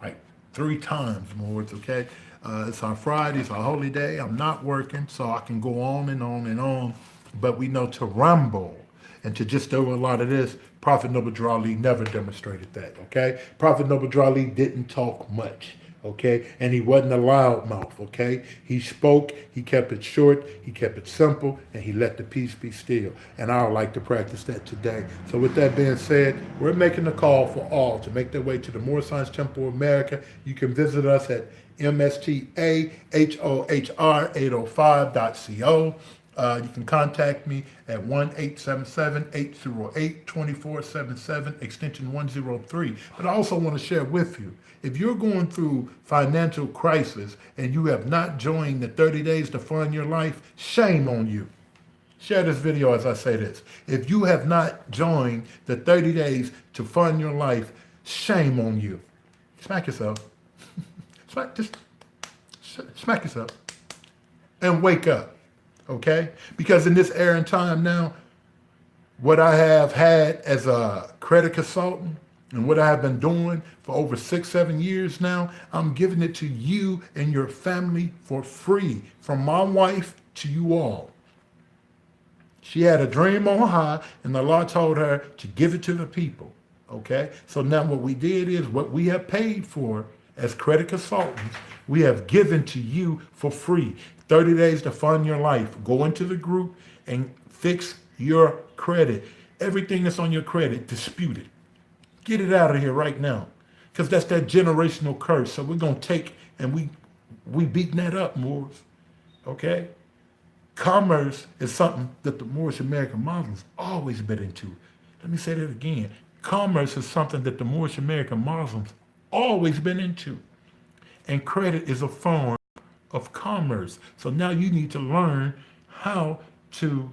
Speaker 1: like 3 times, Moors, okay? It's our Friday, it's our holy day. I'm not working, so I can go on and on and on. But we know to ramble and to just do a lot of this, Prophet Noble Drew Ali never demonstrated that, okay? Prophet Noble Drew Ali didn't talk much, okay? And he wasn't a loudmouth, okay? He spoke, he kept it short, he kept it simple, and he let the peace be still. And I would like to practice that today. So with that being said, we're making a call for all to make their way to the Moorish Science Temple of America. You can visit us at mstahohr805.co. You can contact me at 1-877-808-2477, extension 103. But I also want to share with you, if you're going through financial crisis and you have not joined the 30 days to fund your life, shame on you. Share this video as I say this. If you have not joined the 30 days to fund your life, shame on you. Smack yourself. Just smack yourself and wake up. Okay? Because in this era and time now, what I have had as a credit consultant and what I have been doing for over 6-7 years now, I'm giving it to you and your family for free, from my wife to you all. She had a dream on high, and the Lord told her to give it to the people. Okay? So now what we did is what we have paid for as credit consultants, we have given to you for free. 30 days to fund your life. Go into the group and fix your credit. Everything that's on your credit, dispute it. Get it out of here right now. Because that's that generational curse. So we're going to take and we beating that up, Moors. Okay? Commerce is something that the Moorish American Muslims always been into. Let me say that again. Commerce is something that the Moorish American Muslims always been into. And credit is a form of commerce. So now you need to learn how to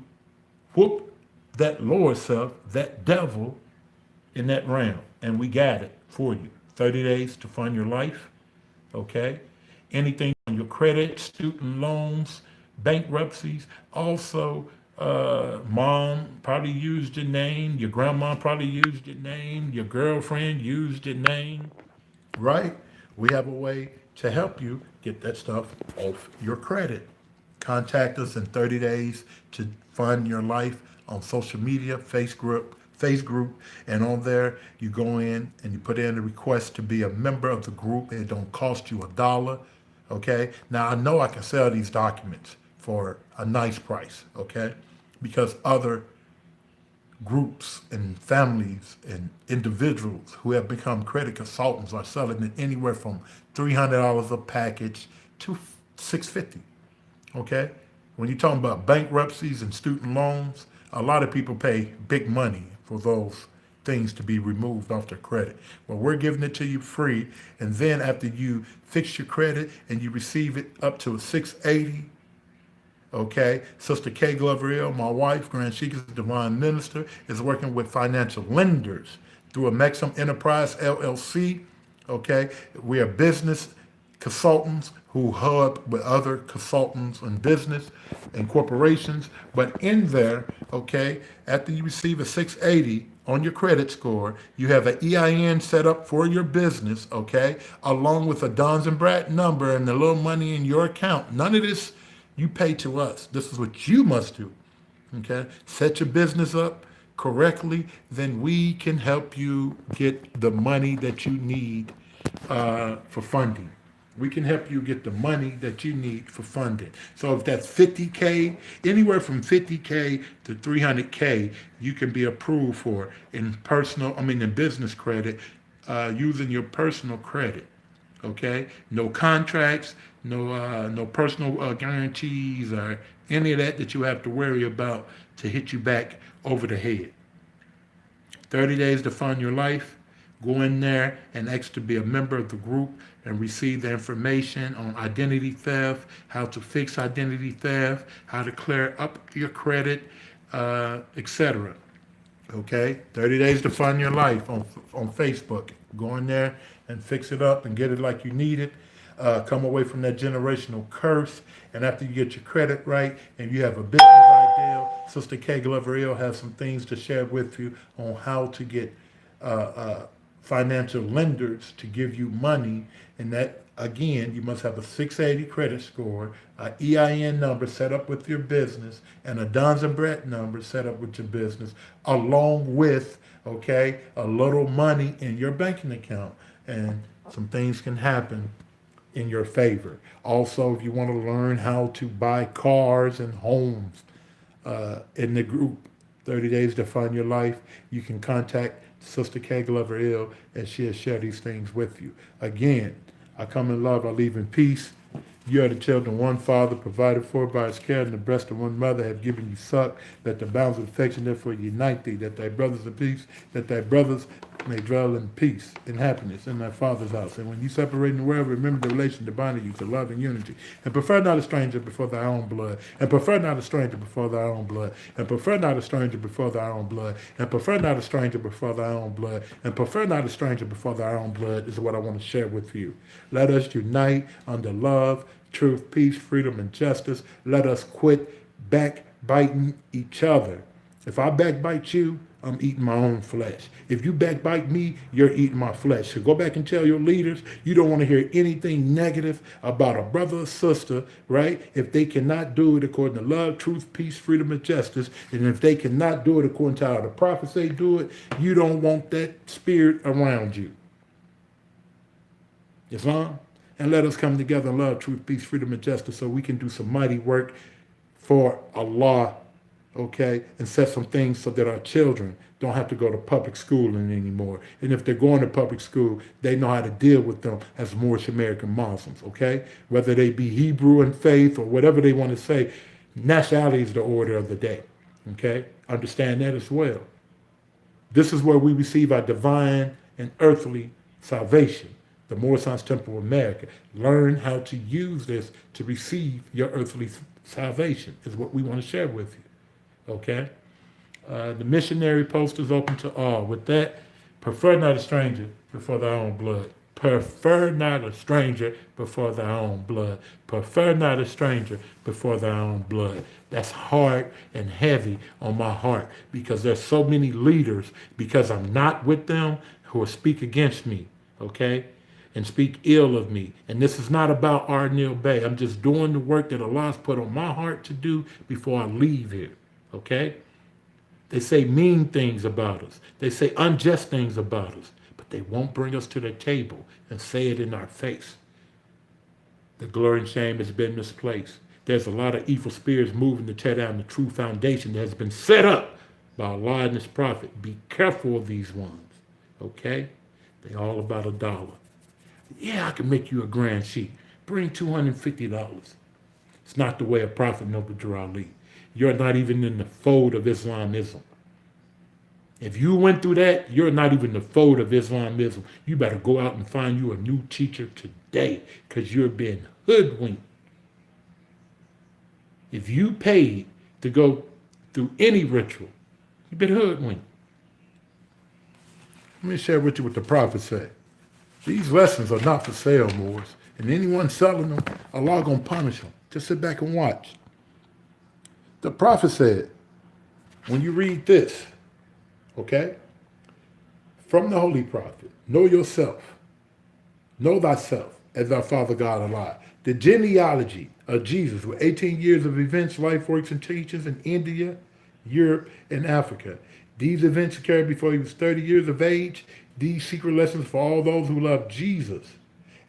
Speaker 1: whoop that lower self, that devil in that realm. And we got it for you. 30 days to fund your life. Okay? Anything on your credit, student loans, bankruptcies. Also, mom probably used your name. Your grandma probably used your name. Your girlfriend used your name. Right? We have a way to help you get that stuff off your credit. Contact us in 30 days to fund your life on social media, Facebook group, and on there you go in and you put in a request to be a member of the group. It don't cost you $1. Okay? Now I know I can sell these documents for a nice price, okay? Because other groups and families and individuals who have become credit consultants are selling it anywhere from $300 a package to $650. Okay? When you're talking about bankruptcies and student loans, a lot of people pay big money for those things to be removed off their credit. Well, we're giving it to you free, and then after you fix your credit and you receive it up to a 680. Okay, Sister K. Glover, my wife, Grand Sheikah's Divine Minister, is working with financial lenders through a Maxim Enterprise LLC. Okay, we are business consultants who hub with other consultants and business and corporations. But in there, okay, after you receive a 680 on your credit score, you have an EIN set up for your business, okay, along with a Dons and Brat number and the little money in your account. None of this you pay to us. This is what you must do. Okay? Set your business up correctly, then we can help you get the money that you need for funding. We can help you get the money that you need for funding. So if that's 50K, anywhere from 50K to 300K, you can be approved for in business credit, using your personal credit. Okay, no contracts, no personal guarantees or any of that you have to worry about to hit you back over the head. 30 days to fund your life. Go in there and ask to be a member of the group and receive the information on identity theft, how to fix identity theft, how to clear up your credit, etc. Okay, 30 days to fund your life on Facebook. Go in there and fix it up and get it like you need it. Come away from that generational curse. And after you get your credit right and you have a business idea, Sister K. Glover Hill has some things to share with you on how to get financial lenders to give you money. And that, again, you must have a 680 credit score, an EIN number set up with your business, and a Duns and Brett number set up with your business, along with, okay, a little money in your banking account. And some things can happen in your favor. Also, if you want to learn how to buy cars and homes in the group, 30 Days to Fund Your Life, you can contact Sister K. Glover Hill, and she'll share these things with you. Again, I come in love, I leave in peace. You are the children one Father provided for by his care, and the breast of one mother have given you suck, that the bounds of affection therefore unite thee, that thy brothers of peace, that thy brothers may dwell in peace and happiness in thy Father's house. And when you separate in the world, remember the relation to binding you to love and unity. And prefer not a stranger before thy own blood. And prefer not a stranger before thy own blood. And prefer not a stranger before thy own blood. And prefer not a stranger before thy own blood. And prefer not a stranger before thy own blood is what I want to share with you. Let us unite under love, truth, peace, freedom, and justice. Let us quit backbiting each other. If I backbite you, I'm eating my own flesh. If you backbite me, you're eating my flesh. So go back and tell your leaders you don't want to hear anything negative about a brother or sister, right? If they cannot do it according to love, truth, peace, freedom, and justice, and if they cannot do it according to how the prophets say do it, you don't want that spirit around you. Islam? And let us come together in love, truth, peace, freedom, and justice so we can do some mighty work for Allah, okay, and set some things so that our children don't have to go to public schooling anymore. And if they're going to public school, they know how to deal with them as Moorish American Muslims, okay? Whether they be Hebrew in faith or whatever they want to say, nationality is the order of the day, okay? Understand that as well. This is where we receive our divine and earthly salvation. The Moslmes Temple of America. Learn how to use this to receive your earthly salvation is what we want to share with you. Okay? The missionary post is open to all. With that, prefer not a stranger before thy own blood. Prefer not a stranger before thy own blood. Prefer not a stranger before thy own blood. That's hard and heavy on my heart because there's so many leaders, because I'm not with them, who will speak against me. Okay? And speak ill of me. And this is not about Arnil Bay. I'm just doing the work that Allah's put on my heart to do before I leave here, okay? They say mean things about us. They say unjust things about us, but they won't bring us to the table and say it in our face. The glory and shame has been misplaced. There's a lot of evil spirits moving to tear down the true foundation that has been set up by Allah and his prophet. Be careful of these ones, okay? They all about $1. Yeah, I can make you a grand sheet. Bring $250. It's not the way of Prophet Noble Drew Ali. You're not even in the fold of Islamism. If you went through that, you're not even the fold of Islamism. You better go out and find you a new teacher today because you're being hoodwinked. If you paid to go through any ritual, you've been hoodwinked. Let me share with you what the prophet said. These lessons are not for sale, Moors. And anyone selling them, Allah gonna punish them. Just sit back and watch. The prophet said, when you read this, okay, from the Holy Prophet, know yourself, know thyself as our Father God Allah. The genealogy of Jesus with 18 years of events, life, works, and teachings in India, Europe, and Africa. These events occurred before he was 30 years of age. These secret lessons for all those who love Jesus